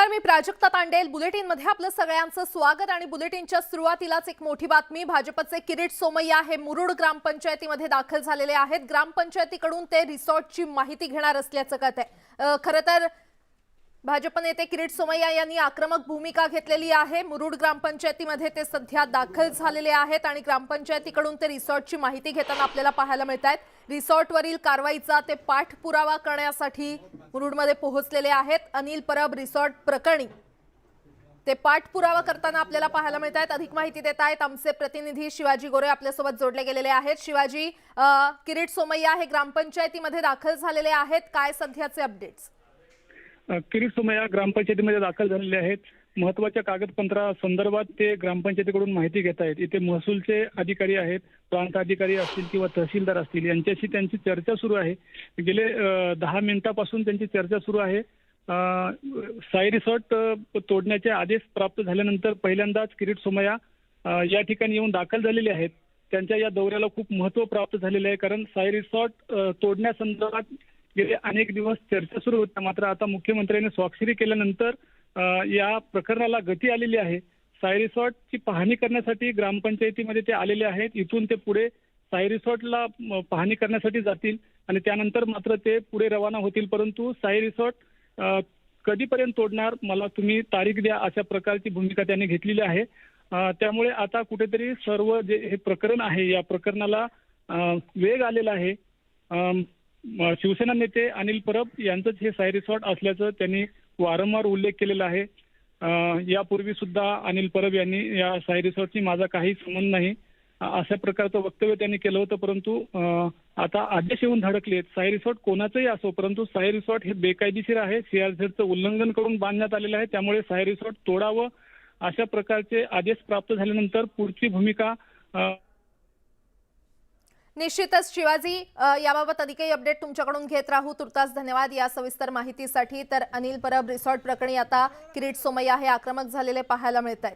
नमस्कार, मी प्राजक्ता तांडेल. बुलेटिनमध्ये आपलं सगळ्यांचं स्वागत. आणि बुलेटिनच्या सुरुवातीलाच एक मोठी बातमी. भाजपचे किरीट सोमय्या हे मुरुड ग्रामपंचायतीमध्ये दाखल झालेले आहेत. ग्रामपंचायतीकडून ते रिसॉर्टची माहिती घेणार असल्याचं कळतंय. खरं तर भाजप नेते किरीट सोमय्या यांनी आक्रमक भूमिका घेतलेली आहे. मुरुड ग्रामपंचायतीमध्ये ते सध्या दाखल झालेले आहेत आणि ग्रामपंचायतीकडून ते रिसॉर्टची माहिती घेताना आपल्याला पाहायला मिळतात. रिसॉर्टवरील कारवाईचा ते पाठपुरावा करण्यासाठी मुरुडमध्ये पोहोचलेले आहेत. अनिल परब रिसॉर्ट प्रकरणी ते पाठपुरावा करताना आपल्याला पाहायला मिळतात. अधिक माहिती देत आहेत आमचे प्रतिनिधी शिवाजी गोरे आपल्यासोबत जोडले गेलेले आहेत. शिवाजी, किरीट सोमय्या हे ग्रामपंचायतीमध्ये दाखल झालेले आहेत. काय सध्याचे अपडेट्स? किरीट सोमय्या ग्रामपंचायतीमध्ये दाखल झालेले आहेत. महत्वाच्या कागदपत्रा संदर्भात ते ग्रामपंचायतीकडून माहिती घेत आहेत. इथे महसूलचे अधिकारी आहेत, प्रांत अधिकारी असतील किंवा तहसीलदार असतील, यांच्याशी त्यांची चर्चा सुरू आहे. गेले 10 मिनिटांपासून त्यांची चर्चा सुरू आहे. साई रिसॉर्ट तोडण्याचे आदेश प्राप्त झाल्यानंतर पहिल्यांदाच किरीट सोमय्या या ठिकाणी येऊन दाखल झालेले आहेत. त्यांच्या या दौऱ्याला खूप महत्त्व प्राप्त झालेले आहे, कारण साई रिसॉर्ट तोडण्यासंदर्भात गेले अनेक दिवस चर्चा सुरू होत्या. मात्र आता मुख्यमंत्र्यांनी स्वाक्षरी केल्यानंतर या प्रकरणाला गती आलेली आहे. साई रिसॉर्टची पाहणी करण्यासाठी ग्रामपंचायतीमध्ये ते आलेले आहेत. इथून ते पुढे साई रिसॉर्टला पाहणी करण्यासाठी जातील आणि त्यानंतर मात्र ते पुढे रवाना होतील. परंतु साई रिसॉर्ट कधीपर्यंत तोडणार, मला तुम्ही तारीख द्या, अशा प्रकारची भूमिका त्यांनी घेतलेली आहे. त्यामुळे आता कुठेतरी सर्व जे हे प्रकरण आहे या प्रकरणाला वेग आलेला आहे. शिवसेना नेते अनिल परब यांचंच हे साई रिसॉर्ट असल्याचं त्यांनी वारंवार उल्लेख केलेला आहे. यापूर्वी सुद्धा अनिल परब यांनी या साई रिसॉर्टशी माझा काही संबंध नाही अशा प्रकारचं वक्तव्य त्यांनी केलं होतं. परंतु आता आदेश येऊन धडकलेत. साई रिसॉर्ट कोणाचंही असो, परंतु साई रिसॉर्ट हे बेकायदेशीर आहे, सीआरझेडचं उल्लंघन करून बांधण्यात आलेलं आहे. त्यामुळे साई रिसॉर्ट तोडावं अशा प्रकारचे आदेश प्राप्त झाल्यानंतर पुढची भूमिका निश्चितच शिवाजी, याबाबत अधिकही अपडेट तुमच्याकडून घेत राहू. तुर्तास धन्यवाद या सविस्तर माहितीसाठी. तर अनिल परब रिसॉर्ट प्रकरणी आता किरीट सोमय्या हे आक्रमक झालेले पाहायला मिळत आहेत.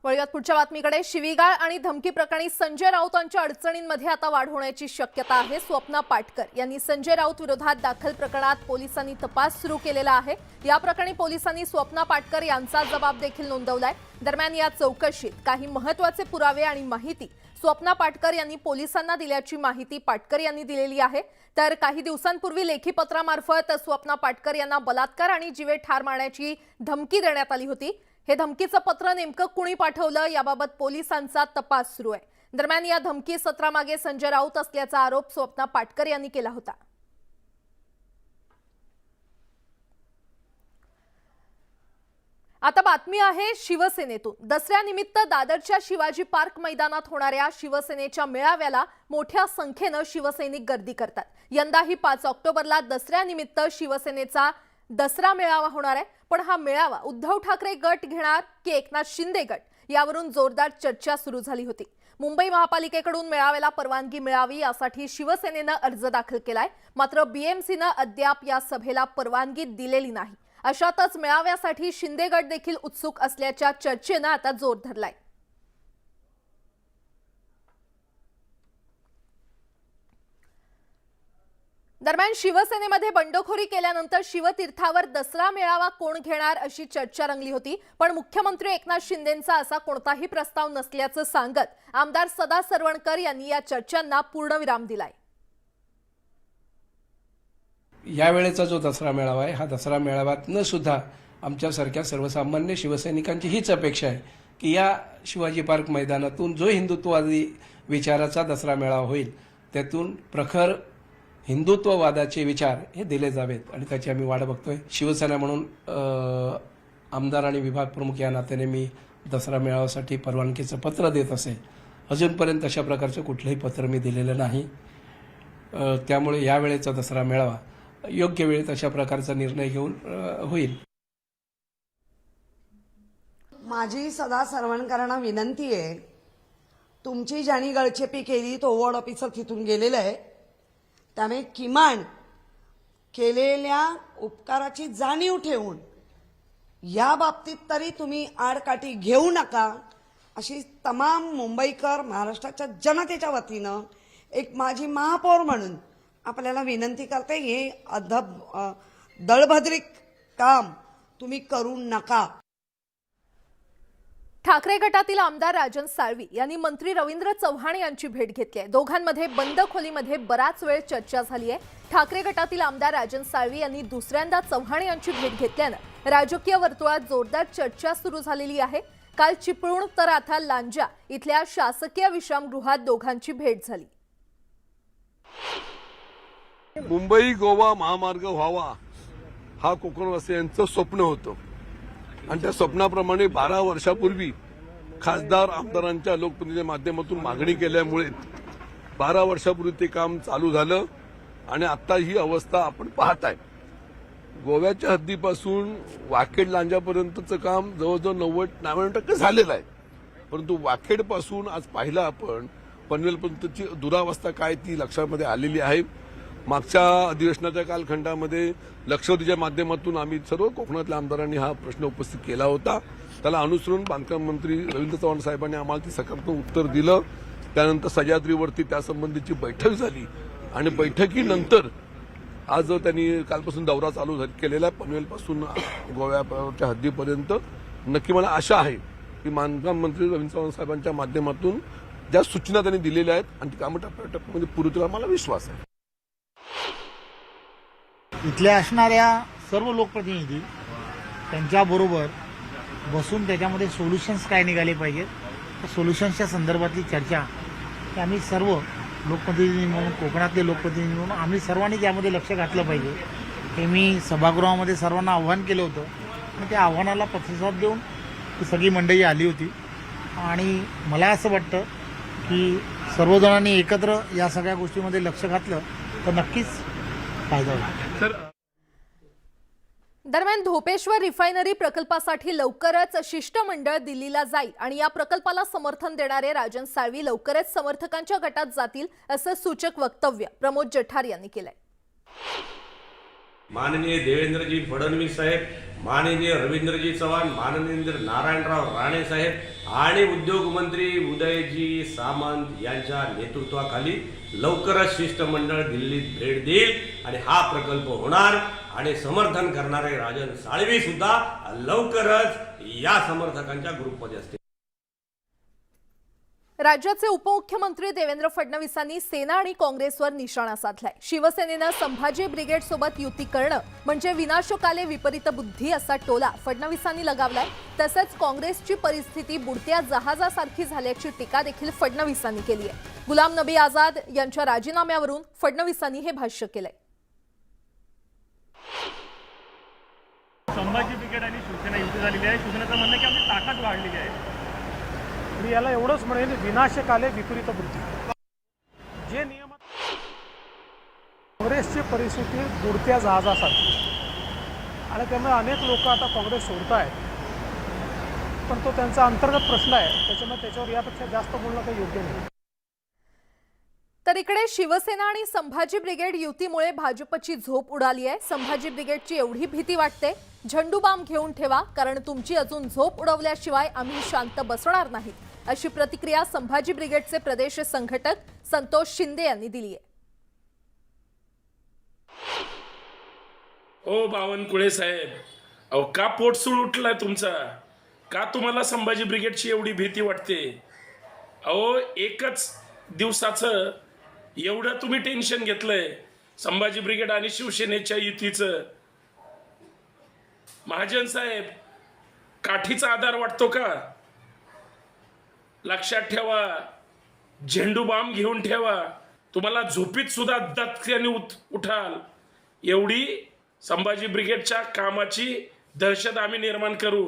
वळूयात पुढच्या बातमीकडे. शिवीगाळ आणि धमकी प्रकरणी संजय राऊतांच्या अडचणींमध्ये आता वाढ होण्याची शक्यता आहे. स्वप्ना पाटकर यांनी संजय राऊत विरोधात दाखल प्रकरणात पोलिसांनी तपास सुरू केलेला आहे. या प्रकरणी पोलिसांनी स्वप्ना पाटकर यांचा जबाब देखील नोंदवलाय. दरम्यान या चौकशीत काही महत्त्वाचे पुरावे आणि माहिती स्वप्ना पाटकर यांनी पोलिसांना दिल्याची माहिती पाटकर यांनी दिलेली आहे. तर काही दिवसांपूर्वी लेखी पत्रामार्फत स्वप्ना पाटकर यांना बलात्कार आणि जीवे ठार मारण्याची धमकी देण्यात आली होती. हे धमकीचं पत्र नेमकं कुणी पाठवलं याबाबत पोलिसांचा तपास सुरू आहे. दरम्यान या धमकी सत्रामागे संजय राऊत असल्याचा आरोप स्वप्ना पाटकर यांनी केला होता. आता बातमी आहे शिवसेनेतून. दसऱ्यानिमित्त दादरच्या शिवाजी पार्क मैदानात होणाऱ्या शिवसेनेच्या मेळाव्याला मोठ्या संख्येनं शिवसैनिक गर्दी करतात. यंदाही 5 ऑक्टोबरला दसऱ्यानिमित्त शिवसेनेचा दसरा मेळावा होणार आहे. पण हा मेळावा उद्धव ठाकरे गट घेणार की एकनाथ शिंदे गट, यावरून जोरदार चर्चा सुरू झाली होती. मुंबई महापालिकेकडून मेळाव्याला परवानगी मिळावी यासाठी शिवसेनेनं अर्ज दाखल केलाय. मात्र बीएमसीनं अद्याप या सभेला परवानगी दिलेली नाही. अशातच मेळाव्यासाठी शिंदे गट देखील उत्सुक असल्याच्या चर्चेनं आता जोर धरलाय. दरम्यान शिवसेनेमध्ये बंडखोरी केल्यानंतर शिवतीर्थावर दसरा मेळावा कोण घेणार अशी चर्चा रंगली होती. पण मुख्यमंत्री एकनाथ शिंदेंचा असा कोणताही प्रस्ताव नसल्याचं सांगत आमदार सदा सरवणकर यांनी या चर्चांना पूर्णविराम दिलाय. यावेळेचा जो दसरा मेळावा आहे, हा दसरा मेळाव्यातनं सुद्धा आमच्यासारख्या सर्वसामान्य शिवसैनिकांची हीच अपेक्षा आहे की या शिवाजी पार्क मैदानातून जो हिंदुत्ववादी विचाराचा दसरा मेळावा होईल, त्यातून प्रखर हिंदुत्ववादाचे विचार हे दिले जावेत आणि त्याची आम्ही वाट बघतोय. शिवसेना म्हणून आमदार आणि विभाग प्रमुख या नात्याने मी दसरा मेळाव्यासाठी परवानगीचं पत्र देत असे. अजूनपर्यंत अशा प्रकारचं कुठलंही पत्र मी दिलेलं नाही. त्यामुळे यावेळेचा दसरा मेळावा योग्य वेळेत अशा प्रकारचा निर्णय घेऊन होईल. माझी सदा सरवणकरांना विनंती आहे, तुमची ज्यांनी गळचेपी केली तो वॉर्ड ऑफिसर तिथून गेलेला आहे. त्यामुळे किमान केलेल्या उपकाराची जाणीव ठेवून या बाबतीत तरी तुम्ही आडकाठी घेऊ नका, अशी तमाम मुंबईकर महाराष्ट्राच्या जनतेच्या वतीनं एक माझी महापौर म्हणून आपल्याला विनंती करते. हे दळभद्रिक काम तुम्ही करू नका. ठाकरे गटातील आमदार राजन साळवी यांनी मंत्री रवींद्र चव्हाण यांची भेट घेतली आहे. दोघांमध्ये बंद खोलीमध्ये बराच वेळ चर्चा झाली आहे. ठाकरे गटातील आमदार राजन साळवी यांनी दुसऱ्यांदा चव्हाण यांची भेट घेतल्यानं राजकीय वर्तुळात जोरदार चर्चा सुरू झालेली आहे. काल चिपळूण तर आता लांजा इथल्या शासकीय विश्रामगृहात दोघांची भेट झाली. मुंबई गोवा महामार्ग व्हावा हा कोकणवासियांचं स्वप्न होतं आणि त्या स्वप्नाप्रमाणे 12 वर्षापूर्वी खासदार आमदारांच्या लोकप्रतिनिधीच्या माध्यमातून मागणी केल्यामुळे 12 वर्षापूर्वी ते काम चालू झालं आणि आता ही अवस्था आपण पाहताय. गोव्याच्या हद्दीपासून वाखेड लांजापर्यंतचं काम जवळजवळ 90% झालेलं आहे. परंतु वाखेडपासून आज पाहिलं आपण पनवेलपर्यंतची दुरावस्था काय ती लक्षामध्ये आलेली आहे. मागच्या अधिवेशनाच्या कालखंडामध्ये लक्षवेधीच्या माध्यमातून आम्ही सर्व कोकणातल्या आमदारांनी हा प्रश्न उपस्थित केला होता. त्याला अनुसरून बांधकाम मंत्री रवींद्र चव्हाण साहेबांनी आम्हाला ती सकारात्मक उत्तर दिलं. त्यानंतर सह्याद्रीवरती त्यासंबंधीची बैठक झाली आणि बैठकीनंतर आज त्यांनी कालपासून दौरा चालू केलेला आहे पनवेलपासून गोव्याच्या हद्दीपर्यंत. नक्की मला आशा आहे की बांधकाम मंत्री रवींद्र चव्हाण साहेबांच्या माध्यमातून ज्या सूचना त्यांनी दिलेल्या आहेत आणि ती कामं टप्प्याटप्प्यामध्ये पूर्ण होतील मला विश्वास आहे. इथल्या असणाऱ्या सर्व लोकप्रतिनिधी त्यांच्याबरोबर बसून त्याच्यामध्ये सोल्युशन्स काय निघाले पाहिजेत त्या सोल्युशन्सच्या संदर्भातली चर्चा ही आम्ही सर्व लोकप्रतिनिधी म्हणून कोकणातले लोकप्रतिनिधी म्हणून आम्ही सर्वांनी त्यामध्ये लक्ष घातलं पाहिजे. हे मी सभागृहामध्ये सर्वांना आव्हान केलं होतं आणि त्या आव्हानाला प्रतिसाद देऊन ही सगळी मंडळी आली होती आणि मला असं वाटतं की सर्वजणांनी एकत्र या सगळ्या गोष्टीमध्ये लक्ष घातलं तर नक्कीच फायदा होईल. दरम्यान धोपेश्वर रिफायनरी प्रकल्पासाठी लवकरच शिष्टमंडळ दिल्लीला जाईल आणि या प्रकल्पाला समर्थन देणारे राजन साळवी लवकरच समर्थकांच्या गटात जातील असं सूचक वक्तव्य प्रमोद जठार यांनी केलंय. माननीय देवेंद्रजी फडणवीस साहेब, माननीय रवींद्रजी चव्हाण, माननीय नारायणराव राणे साहेब आणि उद्योग मंत्री उदयजी सामंत यांच्या नेतृत्वाखाली लवकरच शिष्टमंडळ दिल्लीत भेट देईल आणि हा प्रकल्प होणार आणि समर्थन करणारे राजन साळवी सुद्धा लवकरच या समर्थकांच्या ग्रुपमध्ये असतील. राज्याचे उपमुख्यमंत्री देवेंद्र फडणवीसांनी सेना आणि काँग्रेसवर निशाणा साधलाय. शिवसेनेनं संभाजी ब्रिगेड सोबत युती करणं म्हणजे विनाशकाले विपरीत बुद्धी असा टोला फडणवीसांनी लगावलाय. तसंच काँग्रेसची परिस्थिती बुडत्या जहाजासारखी झाल्याची टीका देखील फडणवीसांनी केली आहे. गुलाम नबी आझाद यांच्या राजीनाम्यावरून फडणवीसांनी हे भाष्य केलंय. संभाजी ब्रिगेड आणि शिवसेना युती झालेली आहे. शिवसेनेचं म्हणणं की आमची ताकद वाढलेली आहे. मी याला एवढंच म्हणेन विनाशकाले विपरीत बुद्धी. जे नियम काँग्रेसची परिस्थिती बुडत्या जहाजासारखी आणि त्यामुळे अनेक लोक आता काँग्रेस सोडत आहेत. पण तो त्यांचा अंतर्गत प्रश्न आहे. त्याच्यामुळे त्याच्यावर यापेक्षा जास्त बोलणं काही योग्य नाही. तर इकडे शिवसेना आणि संभाजी ब्रिगेड युतीमुळे भाजपची झोप उडाली आहे. संभाजी ब्रिगेडची एवढी भीती वाटते, झेंडू बाम घेऊन ठेवा, कारण तुमची अजून झोप उडवल्याशिवाय आम्ही शांत बसणार नाहीत, अशी प्रतिक्रिया संभाजी ब्रिगेडचे प्रदेश संघटक संतोष शिंदे यांनी दिली आहे. ओ बावनकुळे साहेब, अहो का पोटसूळ उठलाय तुमचा? का तुम्हाला संभाजी ब्रिगेडची एवढी भीती वाटते? अहो एकच दिवसाचं एवढं तुम्ही टेन्शन घेतलंय संभाजी ब्रिगेड आणि शिवसेनेच्या युतीचं. महाजन साहेब, काठीचा आधार वाटतो का? लक्षात ठेवा, झेंडू बाम घेऊन ठेवा, तुम्हाला झोपीत सुद्धा दत्त्याने उठाल एवढी संभाजी ब्रिगेडच्या कामाची दहशत आम्ही निर्माण करू.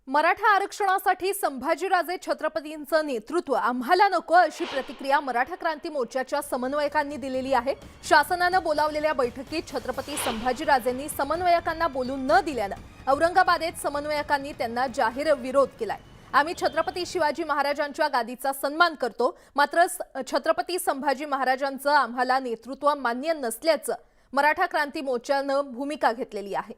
मराठा आरक्षणासाठी संभाजीराजे छत्रपतींचं नेतृत्व आम्हाला नको, अशी प्रतिक्रिया मराठा क्रांती मोर्चाच्या समन्वयकांनी दिलेली आहे. शासनानं बोलावलेल्या बैठकीत छत्रपती संभाजीराजेंनी समन्वयकांना बोलू न दिल्यानं औरंगाबादेत समन्वयकांनी त्यांना जाहीर विरोध केलाय. आम्ही छत्रपती शिवाजी महाराजांच्या गादीचा सन्मान करतो, मात्र छत्रपती संभाजी महाराजांचं आम्हाला नेतृत्व मान्य नसल्याचं मराठा क्रांती मोर्चानं भूमिका घेतलेली आहे.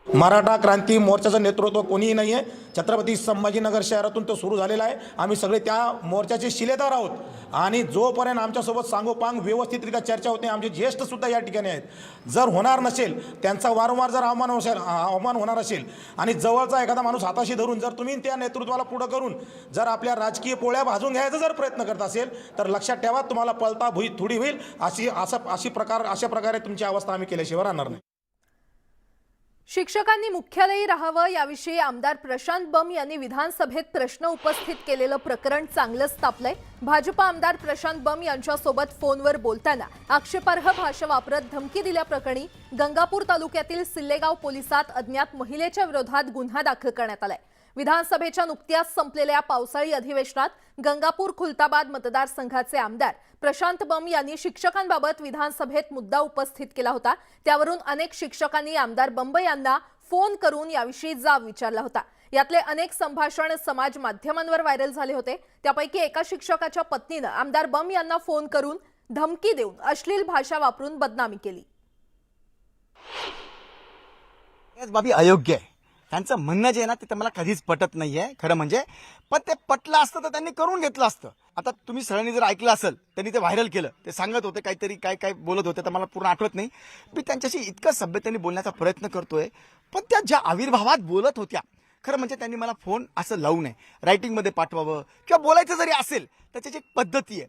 मराठा क्रांती मोर्चाचं नेतृत्व कोणीही नाही आहे. छत्रपती संभाजीनगर शहरातून तो सुरू झालेला आहे. आम्ही सगळे त्या मोर्चाचे शिलेदार आहोत आणि जोपर्यंत आमच्यासोबत सांगोपांग व्यवस्थितरित्या चर्चा होते, आमचे ज्येष्ठसुद्धा या ठिकाणी आहेत, जर होणार नसेल, त्यांचा वारंवार जर अवमान होणार असेल आणि जवळचा एखादा माणूस हाताशी धरून जर तुम्ही त्या नेतृत्वाला पुढं करून जर आपल्या राजकीय पोळ्या भाजून घ्यायचा जर प्रयत्न करत असेल तर लक्षात ठेवा, तुम्हाला पळता भुई थोडी होईल. अशा प्रकारे तुमची अवस्था आम्ही केल्याशिवाय राहणार नाही. शिक्षकांनी मुख्यालयी राहावं याविषयी आमदार प्रशांत बंब यांनी विधानसभेत प्रश्न उपस्थित केलेलं प्रकरण चांगलंच तापलंय. भाजपा आमदार प्रशांत बंब यांच्यासोबत फोनवर बोलताना आक्षेपार्ह भाषा वापरत धमकी दिल्याप्रकरणी गंगापूर तालुक्यातील सिल्लेगाव पोलिसात अज्ञात महिलेच्या विरोधात गुन्हा दाखल करण्यात आलाय. विधानसभेच्या नुकत्याच संपलेल्या पावसाळी अधिवेशनात गंगापूर खुलताबाद मतदारसंघाचे आमदार प्रशांत बंब यांनी शिक्षकांबाबत विधानसभेत मुद्दा उपस्थित केला होता. त्यावरून अनेक शिक्षकांनी आमदार बंब यांना फोन करून याविषयी जाब विचारला होता. यातले अनेक संभाषण समाज माध्यमांवर व्हायरल झाले होते. त्यापैकी एका शिक्षकाच्या पत्नीनं आमदार बंब यांना फोन करून धमकी देऊन अश्लील भाषा वापरून बदनामी केली. याच बाबी अयोग्य आहे. त्यांचं म्हणणं जे आहे ना ते मला कधीच पटत नाहीये खरं म्हणजे. पण ते पटलं असतं तर त्यांनी करून घेतलं असतं. आता तुम्ही सगळ्यांनी जर ऐकलं असेल त्यांनी ते व्हायरल केलं. ते सांगत होते काहीतरी काय बोलत होते तर मला पूर्ण आठवत नाही. मी त्यांच्याशी इतकं सभ्यतेने बोलण्याचा प्रयत्न करतोय, पण त्या ज्या आविर्भावात बोलत होत्या खरं म्हणजे त्यांनी मला फोन असं लावू नये, रायटिंगमध्ये पाठवावं किंवा बोलायचं जरी असेल तर त्याची एक पद्धती आहे.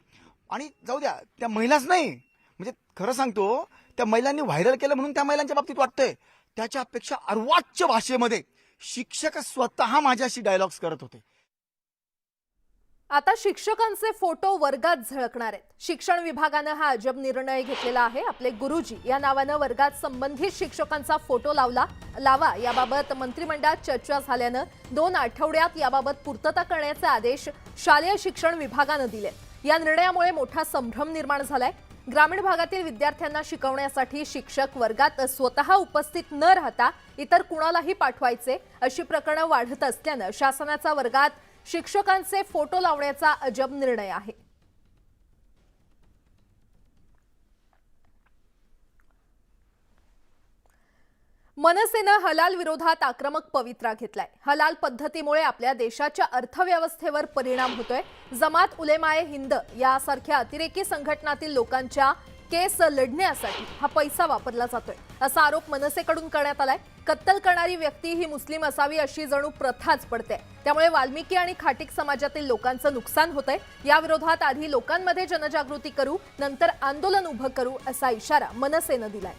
आणि जाऊ द्या, त्या महिलाच नाही म्हणजे खरं सांगतो त्या महिलांनी व्हायरल केलं म्हणून त्या महिलांच्या बाबतीत वाटतंय. त्याच्यापेक्षा अर्वाच्य भाषेमध्ये शिक्षक स्वतः माझ्याशी डायलॉग्स करत होते. आता शिक्षकांचे फोटो वर्गात झळकणार आहेत. शिक्षण विभागानं हा अजब निर्णय घेतलेला आहे. आपले गुरुजी या नावानं वर्गात संबंधित शिक्षकांचा फोटो लावा याबाबत मंत्रिमंडळात चर्चा झाल्यानं 2 आठवड्यात याबाबत पूर्तता करण्याचे आदेश शालेय शिक्षण विभागानं दिले. या निर्णयामुळे मोठा संभ्रम निर्माण झालाय. ग्रामीण भागातील विद्यार्थ्यांना शिकवण्यासाठी शिक्षक वर्गात स्वतः उपस्थित न राहता इतर कुणालाही पाठवायचे अशी प्रकरणं वाढत असल्यानं शासनाचा वर्गात शिक्षकांचे फोटो लावण्याचा अजब निर्णय आहे. मनसेनं हलाल विरोधात आक्रमक पवित्रा घेतलाय. हलाल पद्धतीमुळे आपल्या देशाच्या अर्थव्यवस्थेवर परिणाम होतोय. जमात उलेमाए हिंद यासारख्या अतिरेकी संघटनातील लोकांच्या केस लढण्यासाठी हा पैसा वापरला जातोय असा आरोप मनसेकडून करण्यात आलाय. कत्तल करणारी व्यक्ती ही मुस्लिम असावी अशी जणू प्रथाच पडते. त्यामुळे वाल्मिकी आणि खाटीक समाजातील लोकांचं नुकसान होतंय. या विरोधात आधी लोकांमध्ये जनजागृती करू, नंतर आंदोलन उभं करू असा इशारा मनसेनं दिलाय.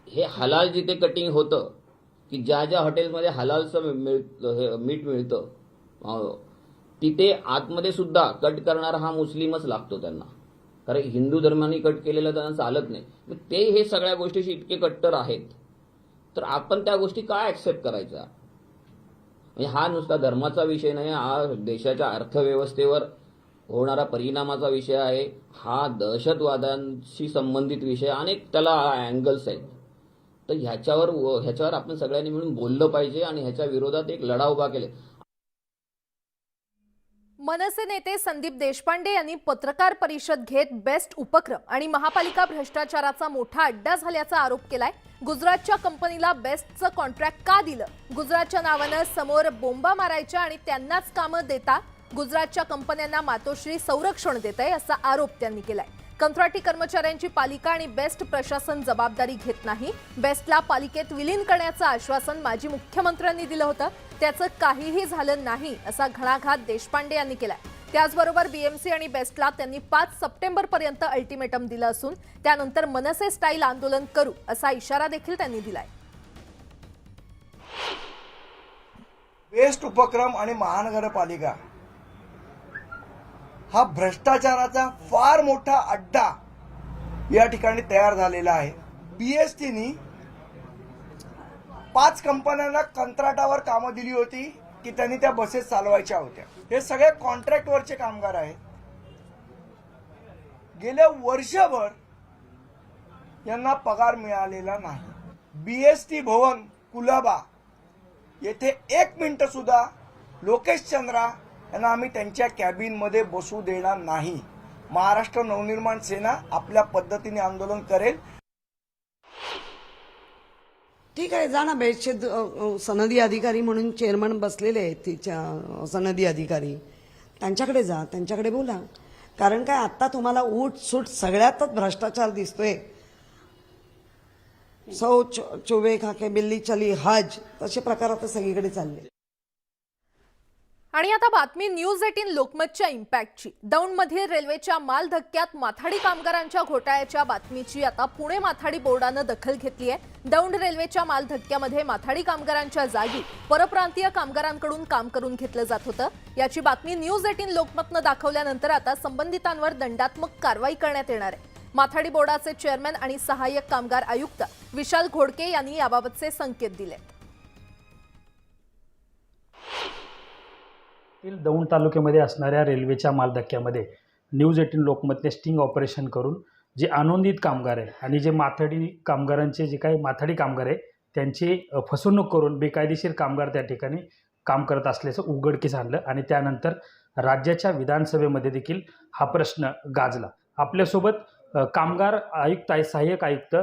हे हलाल जिथे कटिंग होतं की ज्या ज्या हॉटेलमध्ये हलालचं मीठ मिळतं तिथे आतमध्ये सुद्धा कट करणारा हा मुस्लिमच लागतो त्यांना. कारण हिंदू धर्माने कट केलेलं त्यांना चालत नाही. मग ते हे सगळ्या गोष्टीशी इतके कट्टर आहेत तर आपण त्या गोष्टी काय ऍक्सेप्ट करायच्या. म्हणजे हा नुसता धर्माचा विषय नाही, हा देशाच्या अर्थव्यवस्थेवर होणारा परिणामाचा विषय आहे. हा दहशतवादाशी संबंधित विषय, अनेक त्याला अँगल्स आहेत. तर ह्याच्यावर आपण सगळ्यांनी मिळून बोललं पाहिजे आणि ह्याच्या विरोधात एक लढा उभा केला. मनसे नेते संदीप देशपांडे यांनी पत्रकार परिषद घेत बेस्ट उपक्रम आणि महापालिका भ्रष्टाचाराचा मोठा अड्डा झाल्याचा आरोप केलाय. गुजरातच्या कंपनीला बेस्टचं कॉन्ट्रॅक्ट का दिलं? गुजरातच्या नावानं समोर बोंबा मारायच्या आणि त्यांनाच कामं देता गुजरातच्या कंपन्यांना मातोश्री संरक्षण देत आहे असा आरोप त्यांनी केलाय. कंत्राटी कर्मचाऱ्यांची पालिका आणि बेस्ट प्रशासन जबाबदारी घेत नाही. बेस्टला पालिकेत विलीन करण्याचं आश्वासन माजी मुख्यमंत्र्यांनी दिलं होतं, त्याचं काहीही झालं नाही असा घणाघात देशपांडे यांनी केलाय. त्याचबरोबर बीएमसी आणि बेस्टला त्यांनी 5 सप्टेंबरपर्यंत अल्टिमेटम दिलं असून त्यानंतर मनसे स्टाईल आंदोलन करू असा इशारा देखील त्यांनी दिलाय. बेस्ट उपक्रम आणि महानगरपालिका हा भ्रष्टाचाराचा फार मोठा अड्डा या ठिकाणी तयार झालेला आहे. बीएसटीनी 5 कंपन्यांना कंत्राटावर कामं दिली होती की त्यांनी त्या बसेस चालवायच्या होत्या. हे सगळे कॉन्ट्रॅक्टवरचे कामगार आहेत. गेल्या वर्षभर यांना पगार मिळालेला नाही. बीएसटी भवन कुलाबा येथे 1 मिनिट सुद्धा लोकेश चंद्रा यांना आम्ही त्यांच्या कॅबिनमध्ये बसू देणार नाही. महाराष्ट्र नवनिर्माण सेना आपल्या पद्धतीने आंदोलन करेल. ठीक आहे, जा ना. बेडशेद सनदी अधिकारी म्हणून चेअरमन बसलेले आहेत तिच्या सनदी अधिकारी, त्यांच्याकडे जा, त्यांच्याकडे बोला. कारण काय आता तुम्हाला उठ सूट सगळ्यातच भ्रष्टाचार दिसतोय. सौ चोवे खाके बिल्ली चली हज, तसे प्रकार आता सगळीकडे चालले. आणि आता बातमी न्यूज 18 लोकमतच्या इम्पॅक्टची. दौंडमधील रेल्वेच्या माल धक्क्यात माथाडी कामगारांच्या घोटाळ्याच्या बातमीची आता पुणे माथाडी बोर्डानं दखल घेतली आहे. दौंड रेल्वेच्या माल धक्क्यामध्ये माथाडी कामगारांच्या जागी परप्रांतीय कामगारांकडून काम करून घेतलं जात होतं. याची बातमी न्यूज 18 लोकमतनं दाखवल्यानंतर आता संबंधितांवर दंडात्मक कारवाई करण्यात येणार आहे. माथाडी बोर्डाचे चेअरमन आणि सहाय्यक कामगार आयुक्त विशाल घोडके यांनी याबाबतचे संकेत दिले. दौंड तालुक्यामध्ये असणाऱ्या रेल्वेच्या मालधक्क्यामध्ये न्यूज 18 लोकमतने स्टिंग ऑपरेशन करून जे अनोंदित कामगार आहे आणि जे माथाडी कामगारांचे जे काही माथाडी कामगार आहे त्यांची फसवणूक करून बेकायदेशीर कामगार त्या ठिकाणी काम करत असल्याचं उघडकीस आणलं आणि त्यानंतर राज्याच्या विधानसभेमध्ये देखील हा प्रश्न गाजला. आपल्यासोबत कामगार आयुक्त आहे, सहाय्यक आयुक्त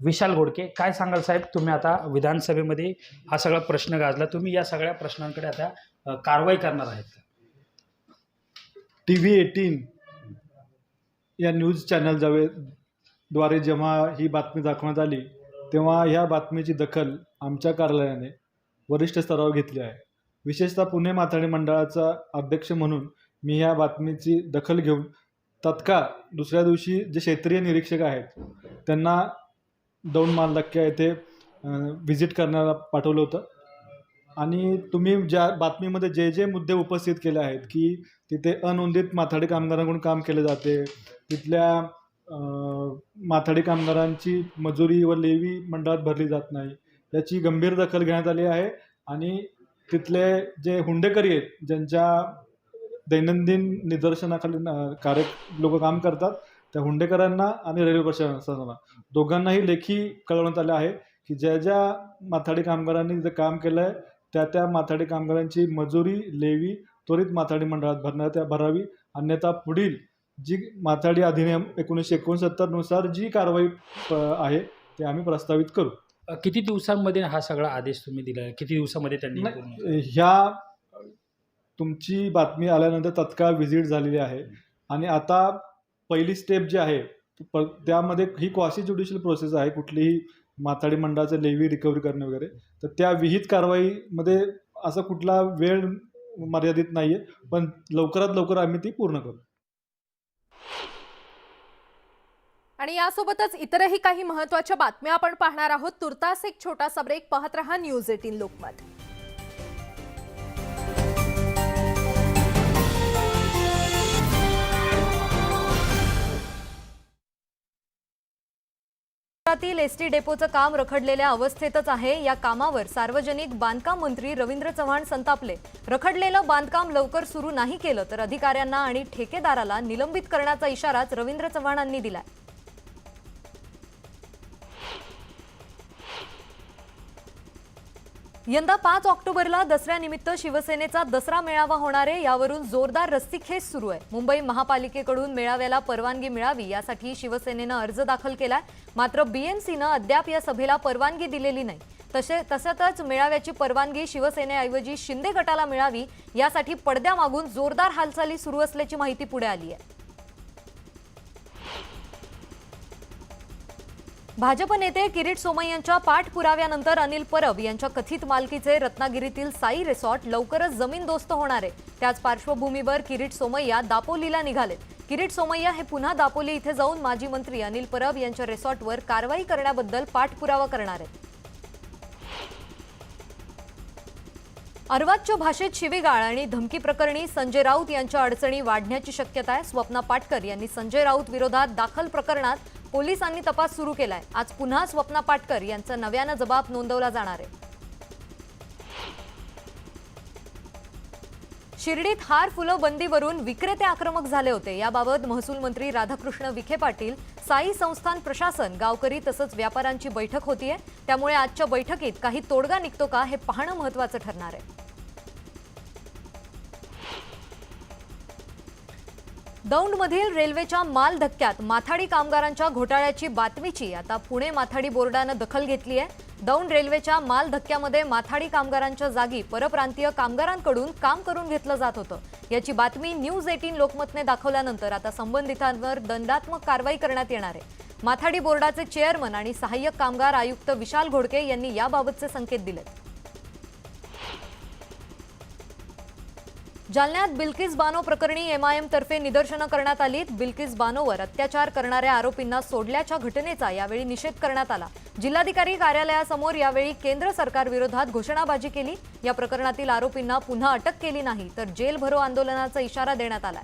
विशाल घोडके. काय सांगाल साहेब, तुम्ही आता विधानसभेमध्ये हा सगळा प्रश्न गाजला, तुम्ही या सगळ्या प्रश्नांकडे आता कारवाई करणार आहेत? TV 18 या न्यूज चॅनल द्वारे जेव्हा ही बातमी दाखवण्यात आली तेव्हा ह्या बातमीची दखल आमच्या कार्यालयाने वरिष्ठ स्तरावर घेतली आहे. विशेषतः पुणे माथाडी मंडळाचा अध्यक्ष म्हणून मी ह्या बातमीची दखल घेऊन तत्काळ दुसऱ्या दिवशी जे क्षेत्रीय निरीक्षक आहेत त्यांना दौंड मालधक्का येथे व्हिजिट करण्याला पाठवलं होतं. आणि तुम्ही ज्या बातमीमध्ये जे जे मुद्दे उपस्थित केले आहेत की तिथे अनोंदित माथाडी कामगारांकडून काम केले जाते, तिथल्या माथाडी कामगारांची मजुरी व लेवी मंडळात भरली जात नाही, याची गंभीर दखल घेण्यात आली आहे. आणि तिथले जे हुंडेकरी आहेत ज्यांच्या दैनंदिन निदर्शनाखाली लोक काम करतात त्या हुंडेकरांना आणि रेल्वे प्रशासनाला दोघांनाही लेखी कळवण्यात आले आहे की ज्या ज्या माथाडी कामगारांनी जे काम केलं आहे त्या माथाडी कामगारांची मजुरी लेवी त्वरित माथाडी मंडळात भरावी, अन्यथा पुढील जी माथाडी अधिनियम 1969 नुसार जी कारवाई आहे ते आम्ही प्रस्तावित करू. किती दिवसांमध्ये हा सगळा आदेश तुम्ही दिला? किती दिवसामध्ये त्यांनी? ह्या तुमची बातमी आल्यानंतर तत्काळ व्हिजिट झालेली आहे आणि आता पहिली स्टेप जी आहे त्यामध्ये ही क्वासी ज्युडिशियल प्रोसेस आहे. कुठलीही माथाडी मंडळाचं लेवी रिकव्हरी करणे वगैरे, तर त्या विहित कारवाईमध्ये असा कुठला वेळ मर्यादित नाही आहे, पण लवकरात लवकर आम्ही ती पूर्ण करू. आणि यासोबतच इतरही काही महत्त्वाच्या बातम्या आपण पाहणार आहोत. तुर्तास एक छोटासा ब्रेक. पाहत रहा न्यूज 18 लोकमत. एसटी डेपोचं काम रखडलेल्या अवस्थेतच आहे. या कामावर सार्वजनिक बांधकाम मंत्री रवींद्र चव्हाण संतापले. रखडलेलं बांधकाम लवकर सुरू नाही केलं तर अधिकाऱ्यांना आणि ठेकेदाराला निलंबित करण्याचा इशाराच रवींद्र चव्हाणांनी दिलाय. यंदा 5 ऑक्टोबरला दसऱ्यानिमित्त शिवसेनेचा दसरा मेळावा होणार आहे. यावरून जोरदार रस्सीखेच सुरू आहे. मुंबई महापालिकेकडून मेळाव्याला परवानगी मिळावी यासाठी शिवसेनेनं अर्ज दाखल केलाय. मात्र बीएमसीनं अद्याप या सभेला परवानगी दिलेली नाही. तसंच मेळाव्याची परवानगी शिवसेनेऐवजी शिंदे गटाला मिळावी यासाठी पडद्यामागून जोरदार हालचाली सुरू असल्याची माहिती पुढे आली आहे. भाजप नेते किरीट सोमय्यांच्या पाठपुराव्यानंतर अनिल परब यांच्या कथित मालकीचे रत्नागिरीतील साई रिसॉर्ट लवकरच जमीनदोस्त होणार आहे. त्याच पार्श्वभूमीवर किरीट सोमय्या दापोलीला निघालेत. किरीट सोमय्या हे पुन्हा दापोली इथे जाऊन माजी मंत्री अनिल परब यांच्या रिसॉर्टवर कारवाई करण्याबद्दल पाठपुरावा करणार आहेत. अर्वाच्य भाषेत शिवीगाळ आणि धमकी प्रकरणी संजय राऊत यांच्या अडचणी वाढण्याची शक्यता आहे. स्वप्ना पाटकर यांनी संजय राऊत विरोधात दाखल प्रकरणात पोलिसांनी तपास सुरू केलाय. आज पुन्हा स्वप्ना पाटकर यांचा नव्यानं जबाब नोंदवला जाणार आहे. शिर्डीत हार फुलं बंदीवरून विक्रेते आक्रमक झाले होते. याबाबत महसूल मंत्री राधाकृष्ण विखे पाटील, साई संस्थान प्रशासन, गावकरी तसंच व्यापाऱ्यांची बैठक होतीये. त्यामुळे आजच्या बैठकीत काही तोडगा निघतो का हे पाहणं महत्त्वाचं ठरणार आहे. दौंडमधील रेल्वेच्या माल धक्क्यात माथाडी कामगारांच्या घोटाळ्याची बातमीची आता पुणे माथाडी बोर्डानं दखल घेतली आहे. दौंड रेल्वेच्या माल धक्क्यामध्ये माथाडी कामगारांच्या जागी परप्रांतीय कामगारांकडून काम करून घेतलं जात होतं. याची बातमी न्यूज 18 लोकमतने दाखवल्यानंतर आता संबंधितांवर दंडात्मक कारवाई करण्यात येणार आहे. माथाडी बोर्डाचे चेअरमन आणि सहाय्यक कामगार आयुक्त विशाल घोडके यांनी याबाबतचे संकेत दिलेत. जालन्यात बिल्किस बानो प्रकरणी MIM तर्फे निदर्शनं करण्यात आली. बिल्किस बानोवर अत्याचार करणाऱ्या आरोपींना सोडल्याच्या घटनेचा यावेळी निषेध करण्यात आला. जिल्हाधिकारी कार्यालयासमोर यावेळी केंद्र सरकारविरोधात घोषणाबाजी केली. या प्रकरणातील आरोपींना पुन्हा अटक केली नाही तर जेल भरो आंदोलनाचा इशारा देण्यात आला.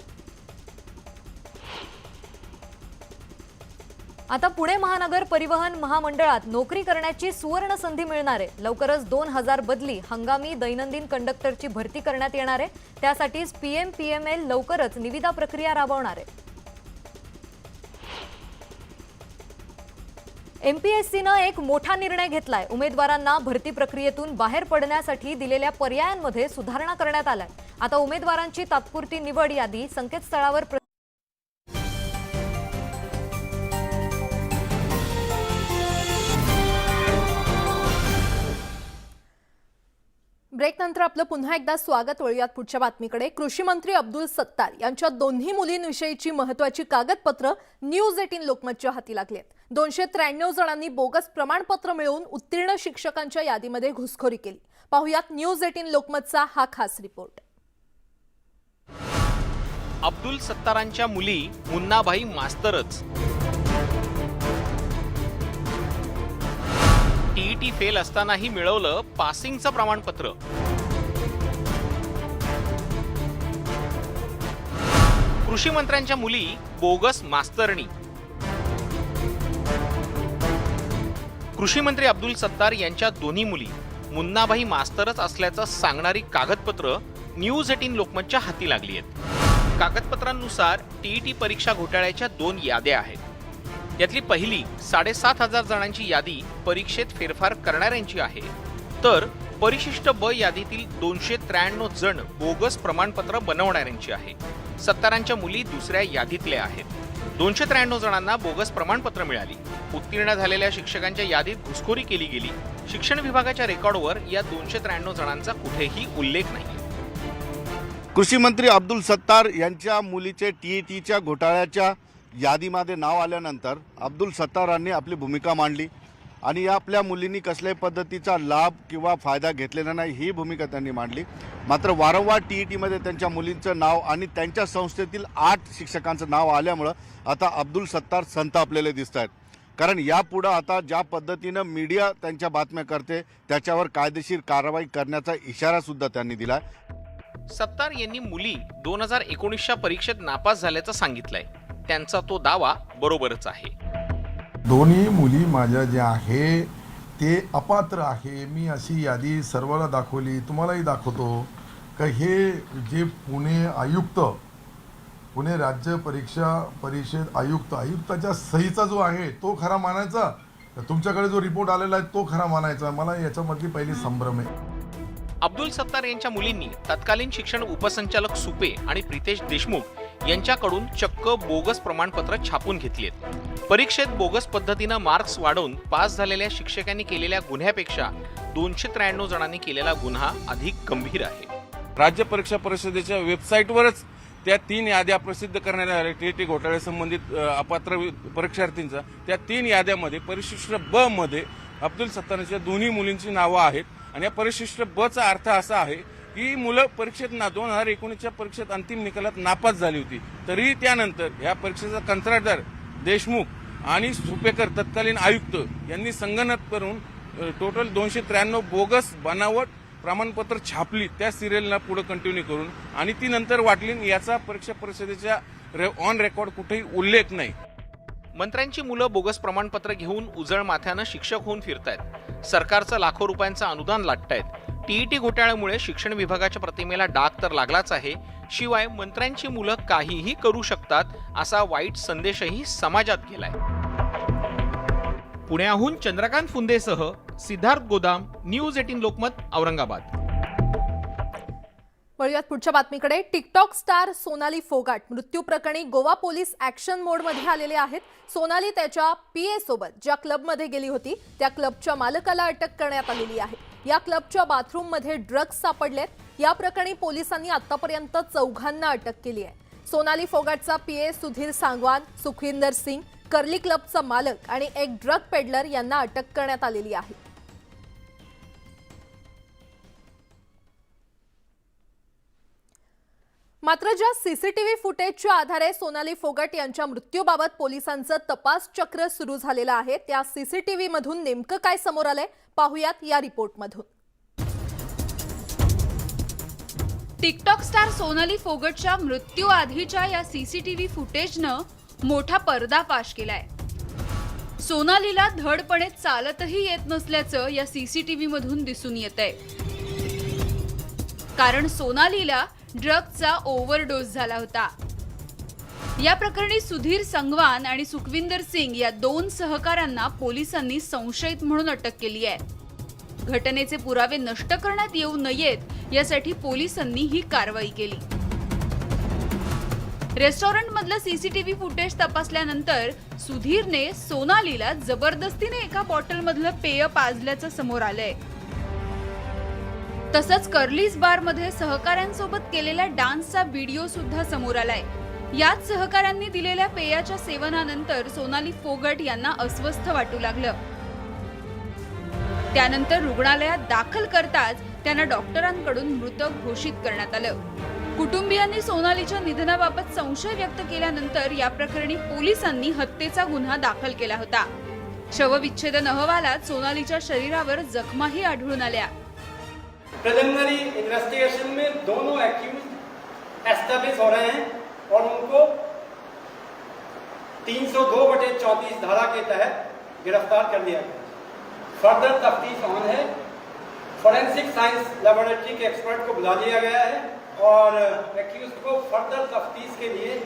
आता पुणे महानगर परिवहन महामंडळात नोकरी करण्याची सुवर्ण संधी मिळणार आहे. लवकरच 2000 बदली हंगामी दैनंदिन कंडक्टरची भरती करण्यात येणार आहे. त्यासाठीच PMPML लवकरच निविदा प्रक्रिया राबवणार आहे. MPSCनं एक मोठा निर्णय घेतलाय. उमेदवारांना भरती प्रक्रियेतून बाहेर पडण्यासाठी दिलेल्या पर्यायांमध्ये सुधारणा करण्यात आलाय. आता उमेदवारांची तात्पुरती निवड यादी संकेतस्थळावर ब्रेकनंतर आपलं पुन्हा एकदा स्वागत. वळूयात पुढच्या बातमीकडे. कृषी मंत्री अब्दुल सत्तार यांच्या दोन्ही मुलींविषयीची महत्त्वाची कागदपत्र न्यूज 18 लोकमतच्या हाती लागली आहेत. 293 जणांनी बोगस प्रमाणपत्र मिळवून उत्तीर्ण शिक्षकांच्या यादीमध्ये घुसखोरी केली. पाहुयात न्यूज 18 लोकमतचा हा खास रिपोर्ट. अब्दुल सत्तारांच्या मुली मुन्नाबाई मास्तरच. TET फेल असतानाही मिळवलं पासिंगचं प्रमाणपत्र. कृषी मंत्र्यांच्या मुली बोगस मास्तरणी. कृषी मंत्री अब्दुल सत्तार यांच्या दोन्ही मुली मुन्नाबाई मास्तरच असल्याचं सांगणारी कागदपत्र न्यूज 18 लोकमतच्या हाती लागली आहेत. कागदपत्रांनुसार TET परीक्षा घोटाळ्याच्या 2 याद्या आहेत. यातली पहिली 7500 जणांची यादी परीक्षेत फेरफार करणाऱ्यांची आहे, तर परिशिष्ट ब यादीतील 293 जण बोगस प्रमाणपत्र बनवणाऱ्यांची आहे. सत्तारांच्या मुली दुसऱ्या यादीतल्या आहेत. 293 जणांना बोगस प्रमाणपत्र मिळाली. उत्तीर्ण झालेल्या शिक्षकांच्या यादीत घुसखोरी केली गेली. शिक्षण विभागाच्या रेकॉर्डवर या 293 जणांचा कुठेही उल्लेख नाही. कृषी मंत्री अब्दुल सत्तार यांच्या मुलीचे TETच्या घोटाळ्याच्या यादीमध्ये नाव आल्यानंतर अब्दुल सत्तारांनी आपली भूमिका मांडली आणि आपल्या मुलींनी कसल्याही पद्धतीचा लाभ किंवा फायदा घेतलेला नाही ही भूमिका त्यांनी मांडली. मात्र वारंवार TETमध्ये त्यांच्या मुलींचं नाव आणि त्यांच्या संस्थेतील 8 शिक्षकांचं नाव आल्यामुळं आता अब्दुल सत्तार संतापलेले दिसत आहेत. कारण यापुढं आता ज्या पद्धतीनं मीडिया त्यांच्या बातम्या करते त्याच्यावर कायदेशीर कारवाई करण्याचा इशारा सुद्धा त्यांनी दिला. सत्तार यांनी मुली 2019च्या परीक्षेत नापास झाल्याचं सांगितलंय. त्यांचा तो दावा बरोबरच आहे. दोन्ही मुली माझ्या ज्या आहे ते अपात्र आहे. मी अशी यादी सर्वांना दाखवली, तुम्हालाही दाखवतो का हे जे पुणे राज्य परीक्षा परिषद आयुक्ताच्या सहीचा जो आहे तो खरा मानायचा, तुमच्याकडे जो रिपोर्ट आलेला आहे तो खरा मानायचा. मला याच्यामधली पहिली संभ्रम आहे. अब्दुल सत्तार यांच्या मुलींनी तत्कालीन शिक्षण उपसंचालक सुपे आणि प्रितेश देशमुख यांच्याकडून चक्क बोगस प्रमाणपत्र छापून घेतलीत. परीक्षेत बोगस पद्धतीनं मार्क्स वाढवून पास झालेल्या शिक्षकांनी केलेल्या गुन्ह्यापेक्षा 293 जणांनी केलेला गुन्हा अधिक गंभीर आहे. राज्य परीक्षा परिषदेच्या वेबसाईटवरच त्या 3 याद्या प्रसिद्ध करण्यात आल्या TET घोटाळ्यासंबंधित अपात्र परीक्षार्थींचा. त्या 3 याद्यामध्ये परिशिष्ट ब मध्ये अब्दुल सत्तारांच्या दोन्ही मुलींची नावं आहेत आणि या परिशिष्ट ब चा अर्थ असा आहे की मुलं परीक्षेत 2019च्या परीक्षेत अंतिम निकालात नापास झाली होती, तरीही त्यानंतर या परीक्षेचा कंत्राटदार देशमुख आणि सुपेकर तत्कालीन आयुक्त यांनी संगणक करून टोटल 293 बोगस बनावट प्रमाणपत्र छापली त्या सिरियलला पुढे कंटिन्यू करून आणि ती नंतर वाटली. याचा परीक्षा परिषदेच्या ऑन रेकॉर्ड कुठेही उल्लेख नाही. मंत्र्यांची मुलं बोगस प्रमाणपत्र घेऊन उजळ माथ्यानं शिक्षक होऊन फिरतायत. सरकारचं लाखो रुपयांचं अनुदान लाटतायत. TET घोटाळ्यामुळे शिक्षण विभागाच्या प्रतिमेला डाग तर लागलाच आहे, शिवाय मंत्र्यांची मुलं काहीही करू शकतात असा वाईट संदेशही समाजात गेलाय. पुण्याहून चंद्रकांत फुंदेसह सिद्धार्थ गोदाम, न्यूज 18 लोकमत, औरंगाबाद. वळूयात पुढच्या बातमीकडे. टिकटॉक स्टार सोनाली फोगाट मृत्यू प्रकरणी गोवा पोलीस ॲक्शन मोडमध्ये आलेले आहेत. सोनाली त्याच्या PA सोबत ज्या क्लबमध्ये गेली होती त्या क्लबच्या मालकाला अटक करण्यात आलेली आहे. या क्लबच्या बाथरूममध्ये ड्रग्ज सापडलेत. या प्रकरणी पोलिसांनी आतापर्यंत 4 अटक केली आहे. सोनाली फोगाटचा PA सुधीर सांगवान, सुखविंदर सिंग, कर्ली क्लबचा मालक आणि एक ड्रग पेडलर यांना अटक करण्यात आलेली आहे. मात्र ज्या CCTV फुटेजच्या आधारे सोनाली फोगाट यांच्या मृत्यूबाबत पोलिसांचं तपास चक्र सुरू झालेलं आहे, त्या CCTV मधून नेमकं काय समोर आलंय पाहूयात या रिपोर्टमधून. टिकटॉक स्टार सोनाली फोगाटच्या मृत्यूआधीच्या या CCTV फुटेजनं मोठा पर्दाफाश केलाय. सोनालीला धडपणे चालतही येत नसल्याचं या CCTV मधून दिसून येतंय. कारण सोनालीला ड्रग्जचा ओव्हरडोस झाला होता. या प्रकरणी सुधीर संगवान आणि सुखविंदर सिंग या 2 सहकाऱ्यांना पोलिसांनी संशयित म्हणून अटक केली आहे. घटनेचे पुरावे नष्ट करण्यात येऊ नयेत यासाठी पोलिसांनी ही कारवाई केली. रेस्टॉरंटमधलं CCTV फुटेज तपासल्यानंतर सुधीरने सोनालीला जबरदस्तीने एका बॉटलमधलं पेय पाजल्याचं समोर आलंय. तसंच कर्लीज बारमध्ये सहकाऱ्यांसोबत केलेल्या डान्सचा व्हिडिओ सुद्धा समोर आलाय. याच सहकाऱ्यांनी दिलेल्या पेयाच्या सेवनानंतर सोनाली फोगाट यांना अस्वस्थ वाटू लागलं. त्यानंतर रुग्णालयात दाखल करताच त्यांना डॉक्टरांकडून मृत घोषित करण्यात आलं. कुटुंबियांनी सोनालीच्या निधनाबाबत संशय व्यक्त केल्यानंतर या प्रकरणी पोलिसांनी हत्येचा गुन्हा दाखल केला होता. शवविच्छेदन अहवालात सोनालीच्या शरीरावर जखमाही आढळून आल्या. प्रिलिमिनरी इन्वेस्टिगेशन में दोनों एक्यूज एस्टेब्लिश हो रहे हैं और उनको 302/34 धारा के तहत गिरफ्तार कर लिया गया. फर्दर तफ्तीश ऑन है. फॉरेंसिक साइंस लेबोरेटरी के एक्सपर्ट को बुला लिया गया है और एक्यूज को फर्दर तफ्तीश के लिए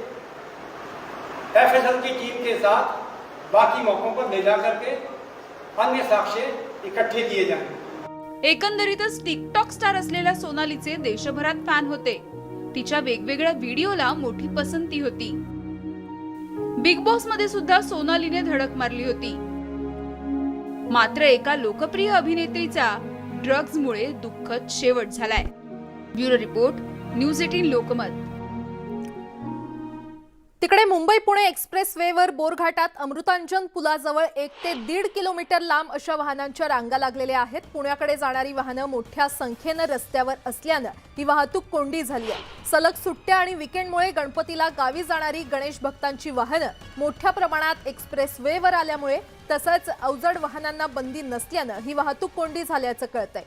FSL की टीम के साथ बाकी मौकों पर ले जा करके अन्य साक्ष्य इकट्ठे किए जाएंगे. एकंदरीतच टिकटॉक स्टार असलेल्या सोनालीचे देशभरात फॅन होते. तिच्या वेगवेगळ्या व्हिडिओला मोठी पसंती होती. बिग बॉस मध्ये सुद्धा सोनालीने धडक मारली होती. मात्र एका लोकप्रिय अभिनेत्रीचा ड्रग्जमुळे दुःखद शेवट झालाय. Bureau report, news 18 Lokmat. तिकडे मुंबई पुणे एक्सप्रेसवेवर बोरघाटात अमृतांजन पुलाजवळ 1 ते 1.5 किलोमीटर लांब अशा वाहनांच्या रांगा लागलेल्या आहेत. पुण्याकडे जाणारी वाहनं मोठ्या संख्येनं रस्त्यावर असल्यानं ही वाहतूक कोंडी झाली आहे. सलग सुट्ट्या आणि विकेंडमुळे गणपतीला गावी जाणारी गणेश भक्तांची वाहनं मोठ्या प्रमाणात एक्सप्रेसवेवर आल्यामुळे तसंच अवजड वाहनांना बंदी नसल्यानं ही वाहतूक कोंडी झाल्याचं कळतंय.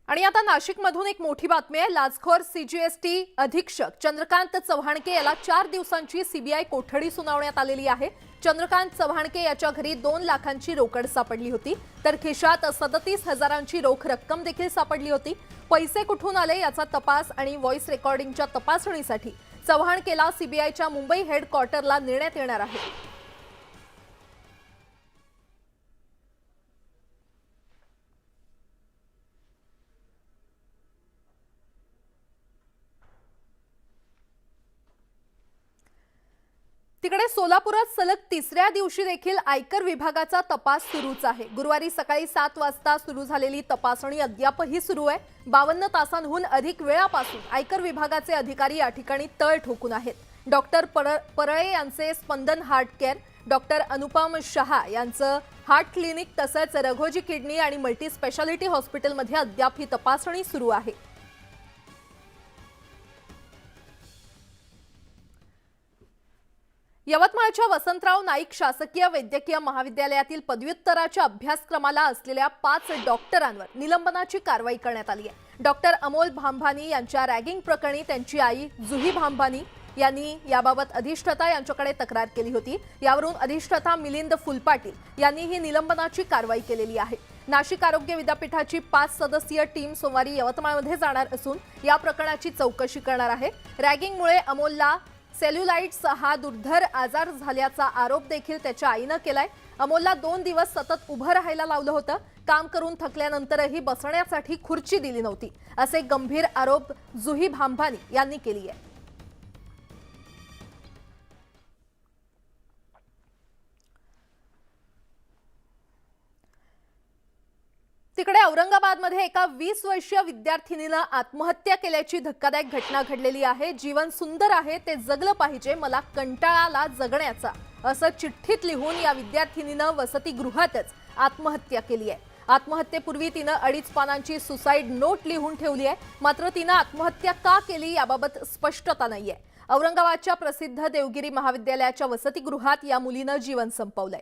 आणि आता नाशिकमधून एक मोठी बातमी आहे. लाचखोर CGST अधीक्षक चंद्रकांत चव्हाणके याला 4 दिवसांची CBI कोठडी सुनावण्यात आलेली आहे. चंद्रकांत चव्हाणके याच्या घरी 2 लाखांची रोकड सापडली होती, तर खिशात 37,000ची रोख रक्कम देखील सापडली होती. पैसे कुठून आले याचा तपास आणि व्हॉइस रेकॉर्डिंगच्या तपासणीसाठी चव्हाणकेला CBIच्या मुंबई हेडक्वार्टरला नेण्यात येणार आहे. तिकडे सोलापुरात सलग 3ऱ्या दिवशी देखील आयकर विभागाचा तपास सुरूच आहे. गुरुवारी सकाळी 7 वाजता सुरू झालेली तपासणी अद्यापही सुरू आहे. 52 तासांहून अधिक वेळापासून आयकर विभागाचे अधिकारी या ठिकाणी तळ ठोकून आहेत. डॉक्टर परळे यांचे Spandan heart care, doctor Anupam Shah यांचं हार्ट क्लिनिक तसंच रघोजी किडनी आणि मल्टी स्पेशालिटी हॉस्पिटलमध्ये अद्याप ही तपासणी सुरू आहे. यवतमाळच्या वसंतराव नाईक शासकीय वैद्यकीय महाविद्यालयातील पदव्युत्तराच्या अभ्यासक्रमाला असलेल्या 5 डॉक्टरांवर निलंबनाची कारवाई करण्यात आली आहे. डॉक्टर अमोल भांभानी यांच्या रॅगिंग प्रकरणी त्यांची आई जुही भांभानी यांनी याबाबत अधिष्ठाता यांच्याकडे तक्रार केली होती. यावरून अधिष्ठाता मिलिंद फुलपाटील यांनी ही निलंबनाची कारवाई केलेली आहे. नाशिक आरोग्य विद्यापीठाची 5 सदस्यीय टीम सोमवारी यवतमाळमध्ये जाणार असून या प्रकरणाची चौकशी करणार आहे. रॅगिंगमुळे अमोलला सेल्युलाइट्स हा दुर्धर आजार झाल्याचा आरोप देखील त्याच्या आईनं केलाय. अमोलला 2 दिवस सतत उभं राहायला लावलं होतं. काम करून थकल्यानंतरही बसण्यासाठी खुर्ची दिली नव्हती, असे गंभीर आरोप जुही भांभानी यांनी केली आहे. तिकडे औरंगाबादमध्ये एका 20 वर्षीय विद्यार्थिनीनं आत्महत्या केल्याची धक्कादायक घटना घडलेली आहे. जीवन सुंदर आहे, ते जगलं पाहिजे, मला कंटाळा आला जगण्याचा, असं चिठ्ठीत लिहून या विद्यार्थिनीनं वसतिगृहातच आत्महत्या केली आहे. आत्महत्येपूर्वी तिनं 2.5 पानांची सुसाईड नोट लिहून ठेवली आहे. मात्र तिनं आत्महत्या का केली याबाबत स्पष्टता नाहीये. औरंगाबादच्या प्रसिद्ध देवगिरी महाविद्यालयाच्या वसतिगृहात या मुलीनं जीवन संपवलंय.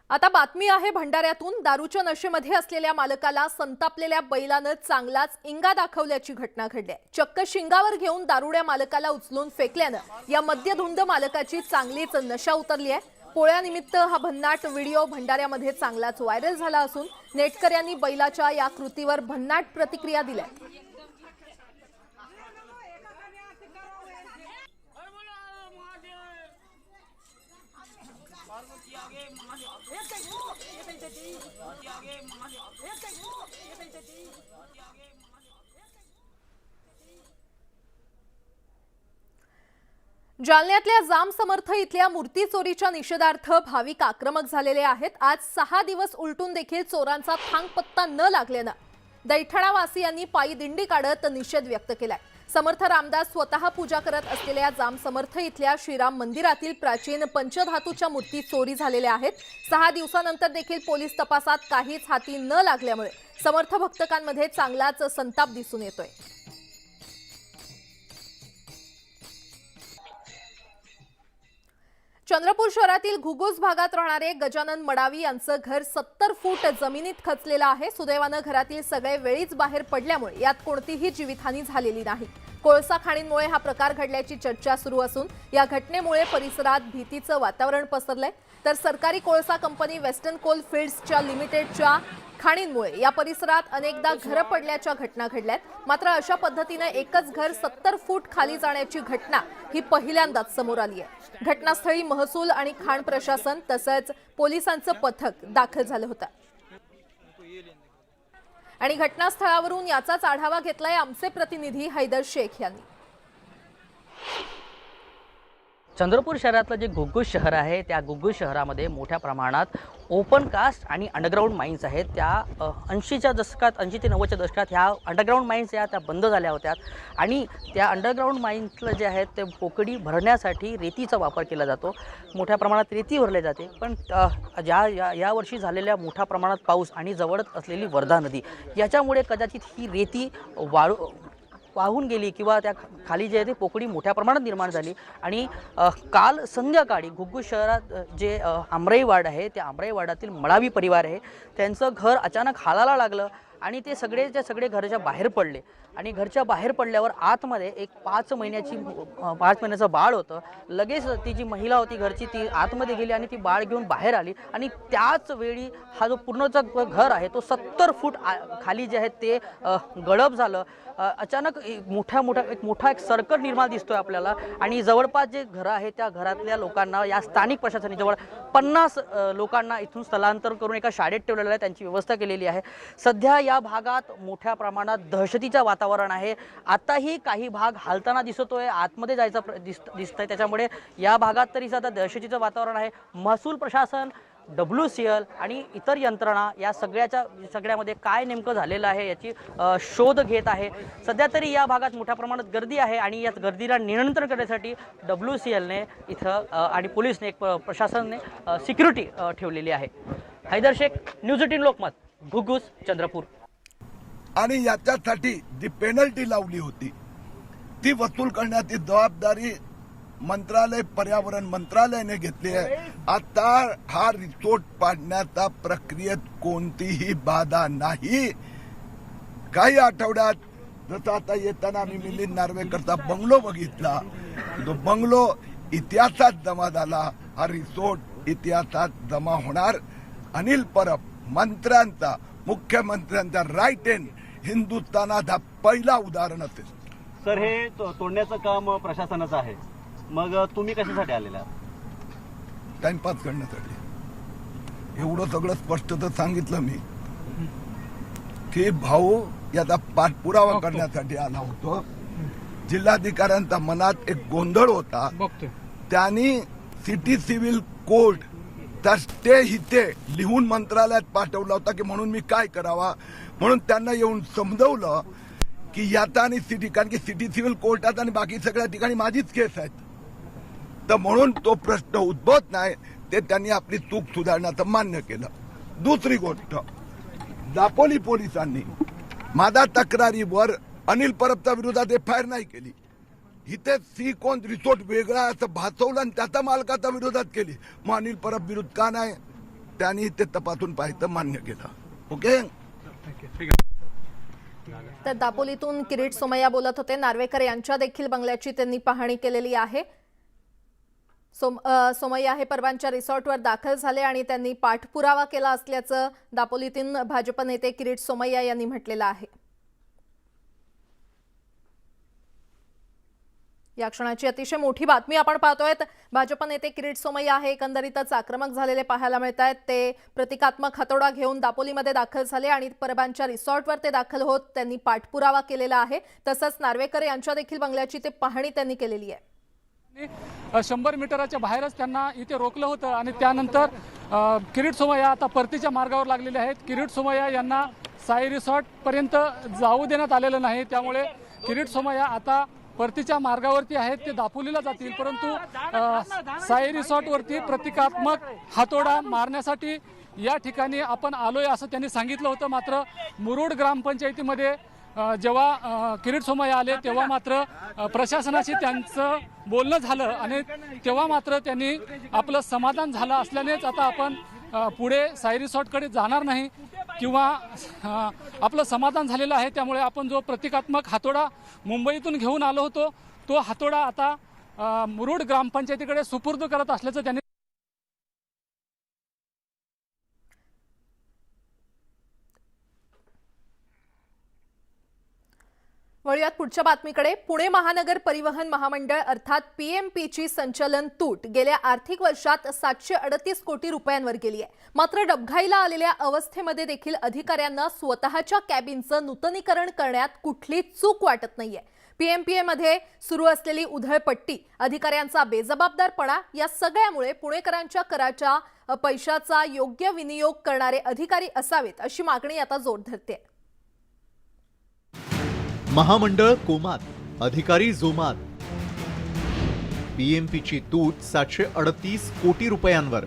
आता बातमी आहे भंडाऱ्यातून. दारूच्या नशेमध्ये असलेल्या मालकाला संतापलेल्या बैलानं चांगलाच इंगा दाखवल्याची घटना घडली आहे. चक्क शिंगावर घेऊन दारुड्या मालकाला उचलून फेकल्यानं या मद्यधुंद मालकाची चांगलीच नशा उतरली आहे. पोळ्यानिमित्त हा भन्नाट व्हिडिओ भंडाऱ्यामध्ये चांगलाच व्हायरल झाला असून नेटकऱ्यांनी बैलाच्या या कृतीवर भन्नाट प्रतिक्रिया दिल्या. जालन्यातल्या जाम समर्थ इथल्या मूर्ती चोरीच्या निषेधार्थ भाविक आक्रमक झालेले आहेत. आज 6 दिवस उलटून देखील चोरांचा थांगपत्ता न लागल्यानं दैठणावासियांनी पायी दिंडी काढत निषेध व्यक्त केलाय. समर्थ रामदास स्वतः पूजा करत असलेल्या जाम समर्थ इथल्या श्रीराम मंदिरातील प्राचीन पंचधातूच्या मूर्ती चोरी झालेल्या आहेत. 6 दिवसानंतर देखील पोलीस तपासात काहीच हाती न लागल्यामुळे समर्थ भक्तकांमध्ये चांगलाच संताप दिसून येतोय. चंद्रपूर शहरातील घुगुस भागात राहणारे गजानन मडावी यांचं घर 70 फूट जमिनीत खचलेलं आहे. सुदैवानं घरातील सगळे वेळीच बाहेर पडल्यामुळे यात कोणतीही जीवितहानी झालेली नाही. कोळसा खाणींमुळे हा प्रकार घडल्याची चर्चा सुरू असून या घटनेमुळे परिसरात भीतीचं वातावरण पसरलंय. तर सरकारी कोळसा कंपनी वेस्टर्न कोल फील्ड्सच्या लिमिटेडच्या खाणींमुळे या परिसरात अनेकदा घरं पडल्याच्या घटना घडल्यात. मात्र अशा पद्धतीने एकच घर 70 फूट खाली जाण्याची घटना ही पहिल्यांदाच समोर आली आहे. घटनास्थळी महसूल आणि खाण प्रशासन तसंच पोलिसांचं पथक दाखल झालं होतं आणि घटनास्थळावरून याचाच आढावा घेतलाय आमचे प्रतिनिधी हैदर शेख यांनी. चंद्रपूर शहरातलं जे घुग्गुस शहर आहे त्या घुग्गुस शहरामध्ये मोठ्या प्रमाणात ओपन कास्ट आणि अंडरग्राऊंड माइन्स आहेत. त्या 80च्या दशकात 80 ते 90च्या दशकात ह्या अंडरग्राऊंड माइन्स त्या बंद झाल्या होत्या आणि त्या अंडरग्राऊंड माइन्सला जे आहेत ते पोकळी भरण्यासाठी रेतीचा वापर केला जातो. मोठ्या प्रमाणात रेती भरली जाते. पण यावर्षी झालेल्या मोठ्या प्रमाणात पाऊस आणि जवळच असलेली वर्धा नदी याच्यामुळे कदाचित ही रेती वाहून गेली किंवा त्या खाली जे आहे ते पोकळी मोठ्या प्रमाणात निर्माण झाली. आणि काल संध्याकाळी घुग्गुस शहरात जे आमराई वार्ड आहे त्या आमराई वार्डातील मडावी परिवार आहे त्यांचं घर अचानक हालायला लागलं आणि ते सगळे घराच्या बाहेर पडले. आणि घरच्या बाहेर पडल्यावर आतमध्ये एक 5 महिन्याचं बाळ होतं. लगेच ती जी महिला होती घरची ती आतमध्ये गेली आणि ती बाळ घेऊन बाहेर आली. आणि त्याच वेळी हा जो पूर्णचा घर आहे तो 70 फूट खाली जे आहे ते गळप झालं. अचानक मोठा एक सर्कट निर्माण दिसतोय आपल्याला. आणि जवळपास जे घरं आहेत त्या घरातल्या लोकांना या स्थानिक प्रशासनाने जवळ 50 लोकांना इथून स्थलांतर करून एका शाळेत ठेवलेलं आहे. त्यांची व्यवस्था केलेली आहे. सध्या या भागात मोठ्या प्रमाणात दहशतीचं वातावरण आहे. आताही काही भाग हालताना दिसतोय, आतमध्ये जायचं दिसतंय. त्याच्यामुळे या भागात तरी सध्या दहशतीचं वातावरण आहे. महसूल प्रशासन, WCL आणि इतर यंत्रणा या सगळ्यामध्ये काय नेमकं झालेलं आहे याची शोध घेत आहे. सध्या तरी या भागात मोठ्या प्रमाणात गर्दी आहे आणि या गर्दीला नियंत्रण करण्यासाठी WCLने इथं आणि पोलिसने एक प्रशासनाने सिक्युरिटी ठेवलेली आहे. हैदर शेख, न्यूज 18 लोकमत, घुग्गुस, चंद्रपूर. आणि याच्यासाठी जी पेनल्टी लावली होती ती वसूल करण्याची जबाबदारी मंत्रालय पर्यावरण मंत्रालयाने घेतली आहे. आता हा रिसोर्ट पाडण्याच्या प्रक्रियेत कोणतीही बाधा नाही. काही आठवड्यात जसं आता येताना आम्ही मिलिंद नार्वेकरचा बंगलो बघितला, तो बंगलो इतिहासात जमा झाला. हा रिसोर्ट इतिहासात जमा होणार. अनिल परब मंत्र्यांचा मुख्यमंत्र्यांचा राईट हँड हिंदुस्थानात हा पहिला उदाहरण असेल. सर, हे तोडण्याचं काम प्रशासनाचं आहे, मग तुम्ही कशासाठी आलेला? टाइमपास करण्यासाठी. एवढं सगळं स्पष्ट तर सांगितलं मी की भाऊ याचा पाठपुरावा करण्यासाठी आला होतो. जिल्हाधिकाऱ्यांच्या मनात एक गोंधळ होता. त्यांनी सिटी सिव्हिल कोर्टचा स्टे इथे लिहून मंत्रालयात पाठवला होता की म्हणून मी काय करावा, म्हणून त्यांना येऊन समजवलं की याचा आणि सिटी, कारण की सिटी सिव्हिल कोर्टात आणि बाकी सगळ्या ठिकाणी माझीच केस आहेत, तर म्हणून तो प्रश्न उद्भवत नाही. ते त्यांनी आपली चूक सुधारण्याचं मान्य केलं. दुसरी गोष्ट, दापोली पोलिसांनी माझ्या तक्रारीवर अनिल परबच्या विरोधात FIR नाही केली. इथे सी कोण रिसोर्ट वेगळा असं भासवलं आणि त्याचा मालकाच्या विरोधात केली. मग अनिल परब विरुद्ध का नाही, त्यांनी ते तपासून पाहिजे मान्य केलं. ओके. तर दापोलीतून किरीट सोमय्या बोलत होते. नार्वेकर यांच्या देखील बंगल्याची त्यांनी पाहणी केलेली आहे. सोमय्या हे परवांच्या रिसॉर्टवर दाखल झाले आणि त्यांनी पाठपुरावा केला असल्याचं दापोलीतील भाजप नेते किरीट सोमय्या यांनी म्हटलेलं आहे. या क्षणाची अतिशय मोठी बातमी आपण पाहतोय. भाजप नेते किरीट सोमय्या हे एकंदरीतच आक्रमक झालेले पाहायला मिळत आहेत. ते प्रतिकात्मक हातोडा घेऊन दापोलीमध्ये दाखल झाले आणि परबांच्या रिसॉर्टवर ते दाखल होत त्यांनी पाठपुरावा केलेला आहे. तसंच नार्वेकर यांच्या देखील बंगल्याची ते पाहणी त्यांनी केलेली आहे. 100 मीटरच्या बाहेरच त्यांना इथे रोखलं होतं आणि त्यानंतर किरीट सोमय्या आता परतीच्या मार्गावर लागलेले आहेत. किरीट सोमय्या यांना साई रिसॉर्टपर्यंत जाऊ देण्यात आलेलं नाही, त्यामुळे किरीट सोमय्या आता परतीच्या मार्गावरती आहेत. ते दापोलीला जातील, परंतु साई रिसॉर्टवरती प्रतिकात्मक हातोडा मारण्यासाठी या ठिकाणी आपण आलोय असं त्यांनी सांगितलं होतं. मात्र मुरुड ग्रामपंचायतीमध्ये जेव्हा किरीट सोमय्या आले तेव्हा मात्र प्रशासनाशी त्यांचं बोलणं झालं आणि तेव्हा मात्र त्यांनी आपलं समाधान झालं असल्यानेच आता आपण पुढे साई रिसॉर्टकडे जाणार नाही किंवा आपलं समाधान झालेलं आहे. त्यामुळे आपण जो प्रतिकात्मक हातोडा मुंबईतून घेऊन आलो होतो तो हातोडा आता मुरुड ग्रामपंचायतीकडे सुपूर्द करत असल्याचं त्यांनी. वळूयात पुढच्या बातमीकडे. पुणे महानगर परिवहन महामंडळ अर्थात PMPची संचलन तूट गेल्या आर्थिक वर्षात 738 कोटी रुपयांवर गेली आहे. मात्र डबघाईला आलेल्या अवस्थेमध्ये देखील अधिकाऱ्यांना स्वतःच्या कॅबिनचं नूतनीकरण करण्यात कुठली चूक वाटत नाहीये. PMPA मध्ये सुरू असलेली उधळपट्टी, अधिकाऱ्यांचा बेजबाबदारपणा या सगळ्यामुळे पुणेकरांच्या कराच्या पैशाचा योग्य विनियोग करणारे अधिकारी असावेत अशी मागणी आता जोर धरते. महामंडळ कोमात, अधिकारी जोमात. PMPची तूट 738 कोटी रुपयांवर.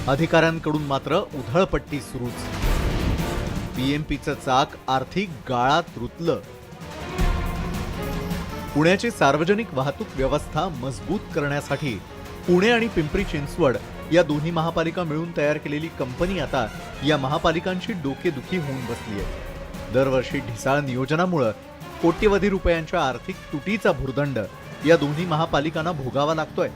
अधिकाऱ्यांकडून मात्र उधळपट्टी सुरूच. PMPचं चाक आर्थिक गाळात रुतलं. पुण्याची सार्वजनिक वाहतूक व्यवस्था मजबूत करण्यासाठी पुणे आणि पिंपरी चिंचवड या दोन्ही महापालिका मिळून तयार केलेली कंपनी आता या महापालिकांची डोकेदुखी होऊन बसली आहे. दरवर्षी ढिसाळ नियोजनामुळे कोट्यवधी रुपयांच्या आर्थिक तुटीचा भुर्दंड या दोन्ही महापालिकांना भोगावा लागतोय.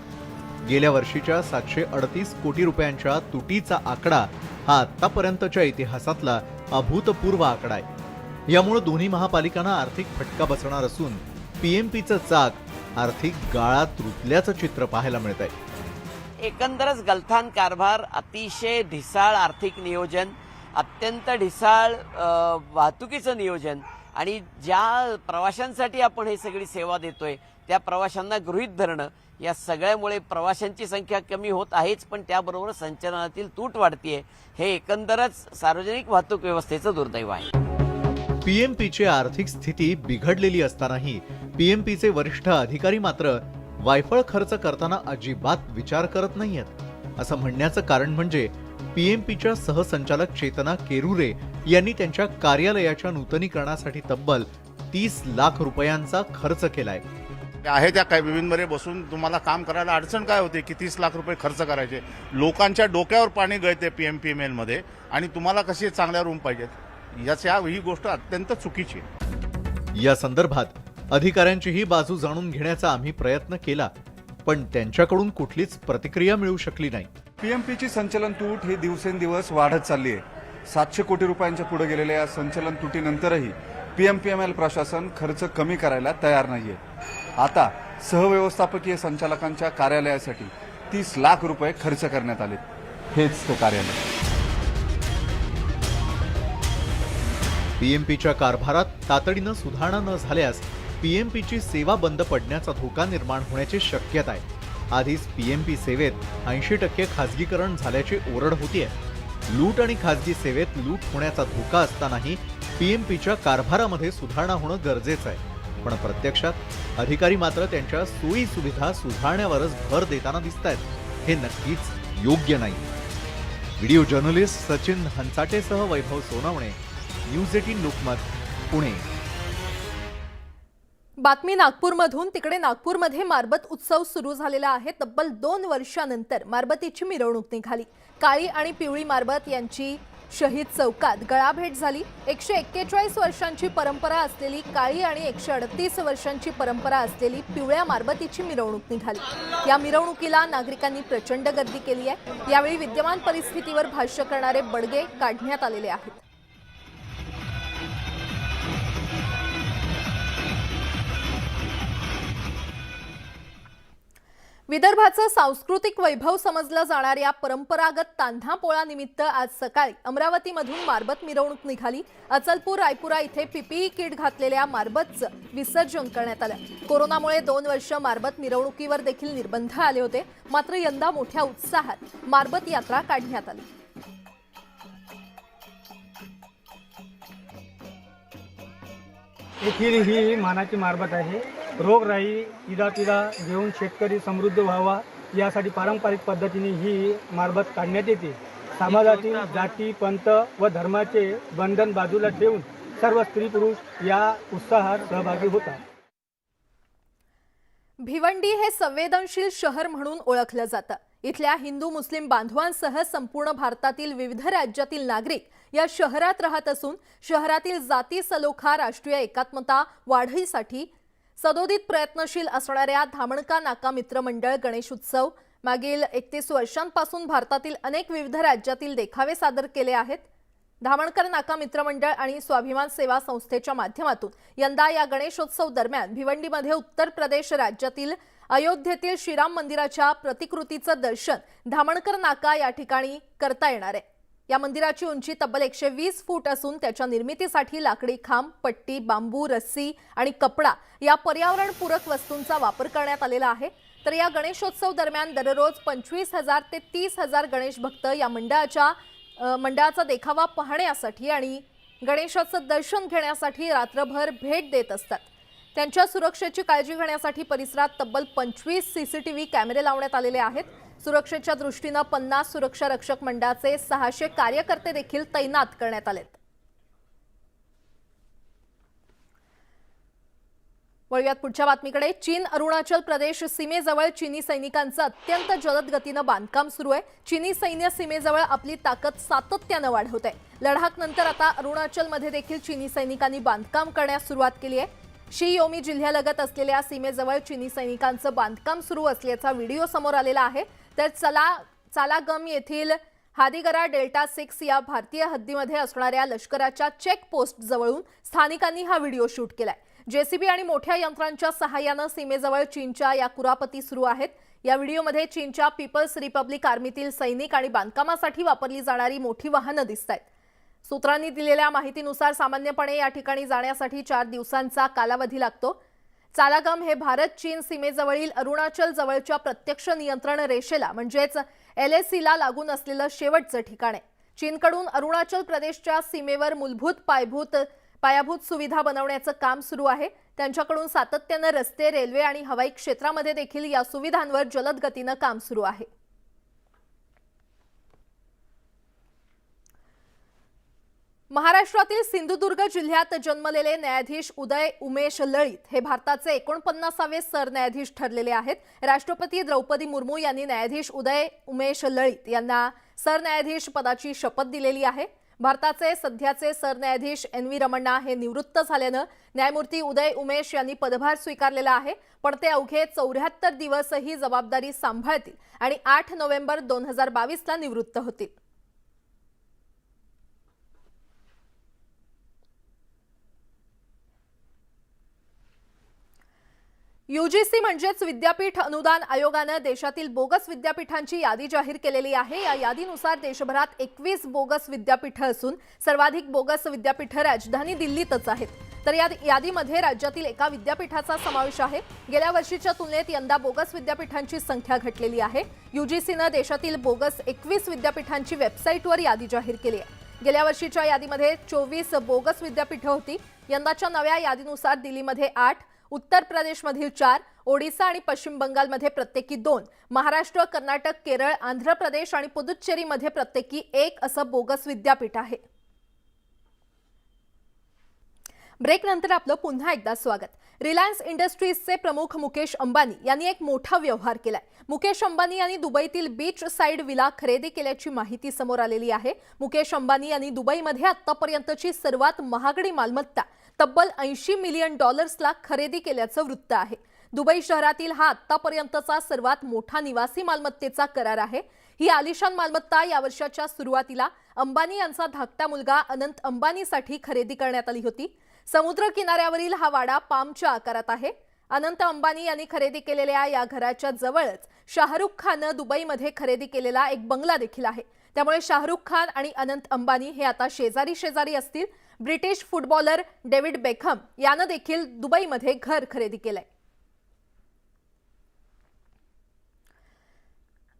गेल्या वर्षीच्या 738 कोटी रुपयांच्या तुटीचा आकडा हा आतापर्यंतच्या इतिहासातला अभूतपूर्व आकडा आहे. यामुळे दोन्ही महापालिकांना आर्थिक फटका बसणार असून PMPचं चाक आर्थिक गाळात रुतल्याचं चित्र पाहायला मिळत आहे. एकंदरच गलथान कारभार, अतिशय ढिसाळ आर्थिक नियोजन, अत्यंत ढिसाळ वाहतुकीचं नियोजन आणि ज्या प्रवाशांसाठी आपण हे सगळी सेवा देतोय त्या प्रवाशांना गृहीत धरणं, या सगळ्यामुळे प्रवाशांची संख्या कमी होत आहेच, पण त्याबरोबर संचलनातील तूट वाढतीये. हे एकंदरच सार्वजनिक वाहतूक व्यवस्थेचं दुर्दैव आहे. PMPची आर्थिक स्थिती बिघडलेली असतानाही PMPचे वरिष्ठ अधिकारी मात्र वायफळ खर्च करताना अजिबात विचार करत नाहीयेत. असं म्हणण्याचं कारण म्हणजे PMPच्या सहसंचालक चेतना केरुरे यांनी त्यांच्या कार्यालयाच्या नूतनीकरणासाठी तब्बल 30 लाख रुपयांचा खर्च केलाय. आहे त्या कॅबिनमध्ये बसून तुम्हाला काम करायला अडचण काय होते की 30 लाख रुपये खर्च करायचे? लोकांच्या डोक्यावर पाणी गळते PMPML मध्ये आणि तुम्हाला कशी चांगल्या रूम पाहिजेत, ही गोष्ट अत्यंत चुकीची आहे. या संदर्भात अधिकाऱ्यांचीही बाजू जाणून घेण्याचा आम्ही प्रयत्न केला, पण त्यांच्याकडून कुठलीच प्रतिक्रिया मिळू शकली नाही. पीएमपीची संचलन तूट ही दिवसेंदिवस वाढत चालली आहे. 700 कोटी रुपयांच्या पुढे गेलेल्या या संचलन तुटीनंतरही पीएमपीएमएल प्रशासन खर्च कमी करायला तयार नाहीये. आता सहव्यवस्थापकीय संचालकांच्या कार्यालयासाठी 30 लाख रुपये खर्च करण्यात आले. हेच ते कार्यालय. पीएमपीच्या कारभारात तातडीनं सुधारणा न झाल्यास पीएमपीची सेवा बंद पडण्याचा धोका निर्माण होण्याची शक्यता आहे. आधीच पीएमपी सेवेत 80% खासगीकरण झाल्याची ओरड होतीये. लूट आणि खासगी सेवेत लूट होण्याचा धोका असतानाही पीएमपीच्या कारभारामध्ये सुधारणा होणं गरजेचं आहे. पण प्रत्यक्षात अधिकारी मात्र त्यांच्या सोयी सुविधा सुधारण्यावरच भर देताना दिसतायत. हे नक्कीच योग्य नाही. व्हिडिओ जर्नलिस्ट सचिन हंचाटेसह वैभव सोनवणे, न्यूज 18 लोकमत, पुणे. बातमी नागपूरमधून. तिकडे नागपूरमध्ये मारबत उत्सव सुरू झालेला आहे. तब्बल 2 वर्षानंतर मारबतीची मिरवणूक निघाली. काळी आणि पिवळी मारबत यांची शहीद चौकात गळाभेट झाली. 141 वर्षांची परंपरा असलेली काळी आणि 138 वर्षांची परंपरा असलेली पिवळ्या मारबतीची मिरवणूक निघाली. या मिरवणुकीला नागरिकांनी प्रचंड गर्दी केली आहे. यावेळी विद्यमान परिस्थितीवर भाष्य करणारे बडगे काढण्यात आलेले आहेत. विदर्भाचं सांस्कृतिक वैभव समजलं जाणाऱ्या परंपरागत तान्हा पोळानिमित्त आज सकाळी अमरावतीमधून मारबत मिरवणूक निघाली. अचलपूर रायपुरा इथे पीपीई किट घातलेल्या मारबतचं विसर्जन करण्यात आलं. कोरोनामुळे 2 वर्ष मारबत मिरवणुकीवर देखील निर्बंध आले होते. मात्र यंदा मोठ्या उत्साहात मारबत यात्रा काढण्यात आली. ही मानाची मारबत आहे. रोगराई इदापिदा घेऊन शेतकरी समृद्ध व्हावा यासाठी पारंपरिक पद्धतीने ही मारबत काढण्यात येते. समाजातील जाती पंथ व धर्माचे बंधन बाजूला ठेवून सर्व स्त्री पुरुष या उत्साहात सहभागी होतात. भिवंडी हे संवेदनशील शहर म्हणून ओळखलं जातं. इथल्या हिंदू मुस्लिम बांधवांसह संपूर्ण भारतातील विविध राज्यातील नागरिक या शहरात राहत असून शहरातील जाती सलोखा राष्ट्रीय एकात्मता वाढीसाठी सदोदित प्रयत्नशील असणाऱ्या धामणका नाका मित्रमंडळ गणेशोत्सव मागील 31 वर्षांपासून भारतातील अनेक विविध राज्यातील देखावे सादर केले आहेत. धामणकर नाका मित्रमंडळ आणि स्वाभिमान सेवा संस्थेच्या माध्यमातून यंदा या गणेशोत्सव दरम्यान भिवंडीमध्ये उत्तर प्रदेश राज्यातील अयोध्येतील श्रीराम मंदिराच्या प्रतिकृतीचं दर्शन धामणकर नाका या ठिकाणी करता येणार आहे. या मंदिराची उंची तब्बल 120 फूट असून त्याच्या निर्मितीसाठी लाकडी खांब, पट्टी, बांबू, रस्सी आणि कपडा या पर्यावरणपूरक वस्तूंचा वापर करण्यात आलेला आहे. तर या गणेशोत्सव दरम्यान दररोज 25,000 ते 30,000 गणेश भक्त या मंडळाचा देखावा पाहण्यासाठी आणि गणेशाचं दर्शन घेण्यासाठी रात्रभर भेट देत असतात. त्यांच्या सुरक्षेची काळजी घेण्यासाठी परिसरात तब्बल 25 सीसीटीव्ही कॅमेरे लावण्यात आलेले आहेत. सुरक्षेच्या दृष्टीनं 50 सुरक्षा रक्षक मंडळाचे 600 कार्यकर्ते देखील तैनात करण्यात आलेत. वळूयात पुढच्या बातमीकडे. चीन अरुणाचल प्रदेश सीमेजवळ चीनी सैनिकांचं अत्यंत जलद गतीनं बांधकाम सुरू आहे. चीनी सैन्य सीमेजवळ आपली ताकद सातत्यानं वाढवत आहे. लडाखनंतर आता अरुणाचलमध्ये देखील चीनी सैनिकांनी बांधकाम करण्यास सुरुवात केली आहे. शीयोमी जिल्ह्यालगत असलेल्या सीमेजवळ चीनी सैनिकांचं बांधकाम सुरू असल्याचा व्हिडिओ समोर आलेला आहे. तर चालागम येथील हादिगरा डेल्टा 6 या भारतीय हद्दीमध्ये असणाऱ्या लष्कराच्या चेक पोस्ट जवळून स्थानिकांनी हा व्हिडिओ शूट केलाय. जेसीबी आणि मोठ्या यंत्रांच्या सहाय्यानं सीमेजवळ चीनच्या या कुरापती सुरू आहेत. या व्हिडिओमध्ये चीनच्या पीपल्स रिपब्लिक आर्मीतील सैनिक आणि बांधकामासाठी वापरली जाणारी मोठी वाहनं दिसतायत. सूत्रांनी दिलेल्या माहितीनुसार सामान्यपणे या ठिकाणी जाण्यासाठी 4 दिवसांचा कालावधी लागतो. चालागम हे भारत चीन सीमेजवळील अरुणाचल जवळच्या प्रत्यक्ष नियंत्रण रेषेला म्हणजेच LACला लागून असलेलं शेवटचं ठिकाण आहे. चीनकडून अरुणाचल प्रदेशच्या सीमेवर मूलभूत पायाभूत सुविधा बनवण्याचं काम सुरू आहे. त्यांच्याकडून सातत्यानं रस्ते, रेल्वे आणि हवाई क्षेत्रामध्ये देखील या सुविधांवर जलद गतीनं काम सुरू आहे. महाराष्ट्रातील सिंधुदुर्ग जिल्ह्यात जन्मलेले न्यायाधीश उदय उमेश लळित हे भारताचे 49वे सरन्यायाधीश ठरलेले आहेत. राष्ट्रपती द्रौपदी मुर्मू यांनी न्यायाधीश उदय उमेश लळित यांना सरन्यायाधीश पदाची शपथ दिलेली आहे. भारताचे सध्याचे सरन्यायाधीश NV रमण्णा हे निवृत्त झाल्यानं न्यायमूर्ती उदय उमेश यांनी पदभार स्वीकारलेला आहे, पण ते अवघे 74 दिवस ही जबाबदारी सांभाळतील आणि 8 नोव्हेंबर 2022ला निवृत्त होतील. UGC म्हणजेच विद्यापीठ अनुदान आयोगानं देशातील बोगस विद्यापीठांची यादी जाहीर केलेली आहे. या यादीनुसार देशभरात 21 बोगस विद्यापीठं असून सर्वाधिक बोगस विद्यापीठं राजधानी दिल्लीतच आहेत. तर या यादीमध्ये राज्यातील एका विद्यापीठाचा समावेश आहे. गेल्या वर्षीच्या तुलनेत यंदा बोगस विद्यापीठांची संख्या घटलेली आहे. UGCनं देशातील बोगस 21 विद्यापीठांची वेबसाईटवर यादी जाहीर केली आहे. गेल्या वर्षीच्या यादीमध्ये 24 बोगस विद्यापीठं होती. यंदाच्या नव्या यादीनुसार दिल्लीमध्ये 8, उत्तर प्रदेशमधील 4, ओडिसा आणि पश्चिम बंगालमध्ये प्रत्येकी 2, महाराष्ट्र, कर्नाटक, केरळ, आंध्र प्रदेश आणि पुदुच्चेरीमध्ये प्रत्येकी 1 असं बोगस विद्यापीठ आहे. ब्रेकनंतर आपलं पुन्हा एकदा स्वागत. रिलायन्स इंडस्ट्रीजचे प्रमुख मुकेश अंबानी यांनी एक मोठा व्यवहार केलाय. मुकेश अंबानी यांनी दुबईतील बीच साइड विला खरेदी केल्याची माहिती समोर आलेली आहे. मुकेश अंबानी यांनी दुबईमध्ये आतापर्यंतची सर्वात महागडी मालमत्ता तब्बल $80 मिलियन खरेदी केल्याचं वृत्त आहे. दुबई शहरातील हा आतापर्यंतचा सर्वात मोठा निवासी मालमत्तेचा करार आहे. ही आलिशान मालमत्ता या वर्षाच्या सुरुवातीला अंबानी यांचा धाकटा मुलगा अनंत अंबानीसाठी खरेदी करण्यात आली होती. समुद्र किनाऱ्यावरील हा वाडा पामच्या आकारात आहे. अनंत अंबानी यांनी खरेदी केलेल्या या घराच्या जवळच शाहरुख खाननं दुबईमध्ये खरेदी केलेला एक बंगला देखील आहे. त्यामुळे शाहरुख खान आणि अनंत अंबानी हे आता शेजारी शेजारी असतील. ब्रिटिश फुटबॉलर डेव्हिड बेकहम यानं देखील दुबईमध्ये घर खरेदी केलंय.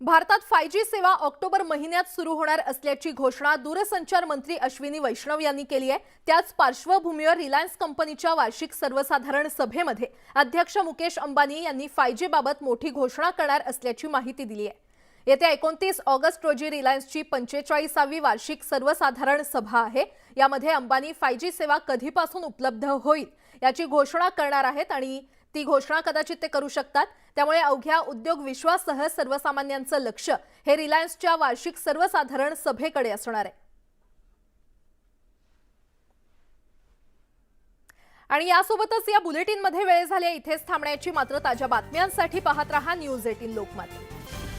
भारतात 5G सेवा ऑक्टोबर महिन्यात सुरू होणार असल्याची घोषणा दूरसंचार मंत्री अश्विनी वैष्णव यांनी केली आहे. त्याच पार्श्वभूमीवर रिलायन्स कंपनीच्या वार्षिक सर्वसाधारण सभेमध्ये अध्यक्ष मुकेश अंबानी यांनी 5G बाबत मोठी घोषणा करणार असल्याची माहिती दिली आहे. येत्या 29 ऑगस्ट रोजी रिलायन्सची 45वी वार्षिक सर्वसाधारण सभा आहे. यामध्ये अंबानी 5G सेवा कधीपासून उपलब्ध होईल याची घोषणा करणार आहेत आणि ती घोषणा कदाचित ते करू शकतात. त्यामुळे अवघ्या उद्योग विश्वाससह सर्वसामान्यांचं लक्ष हे रिलायन्सच्या वार्षिक सर्वसाधारण सभेकडे असणार आहे. आणि यासोबतच या बुलेटिनमध्ये वेळ झाली इथेच थांबण्याची. मात्र ताज्या बातम्यांसाठी पाहत रहा न्यूज 18 लोकमत.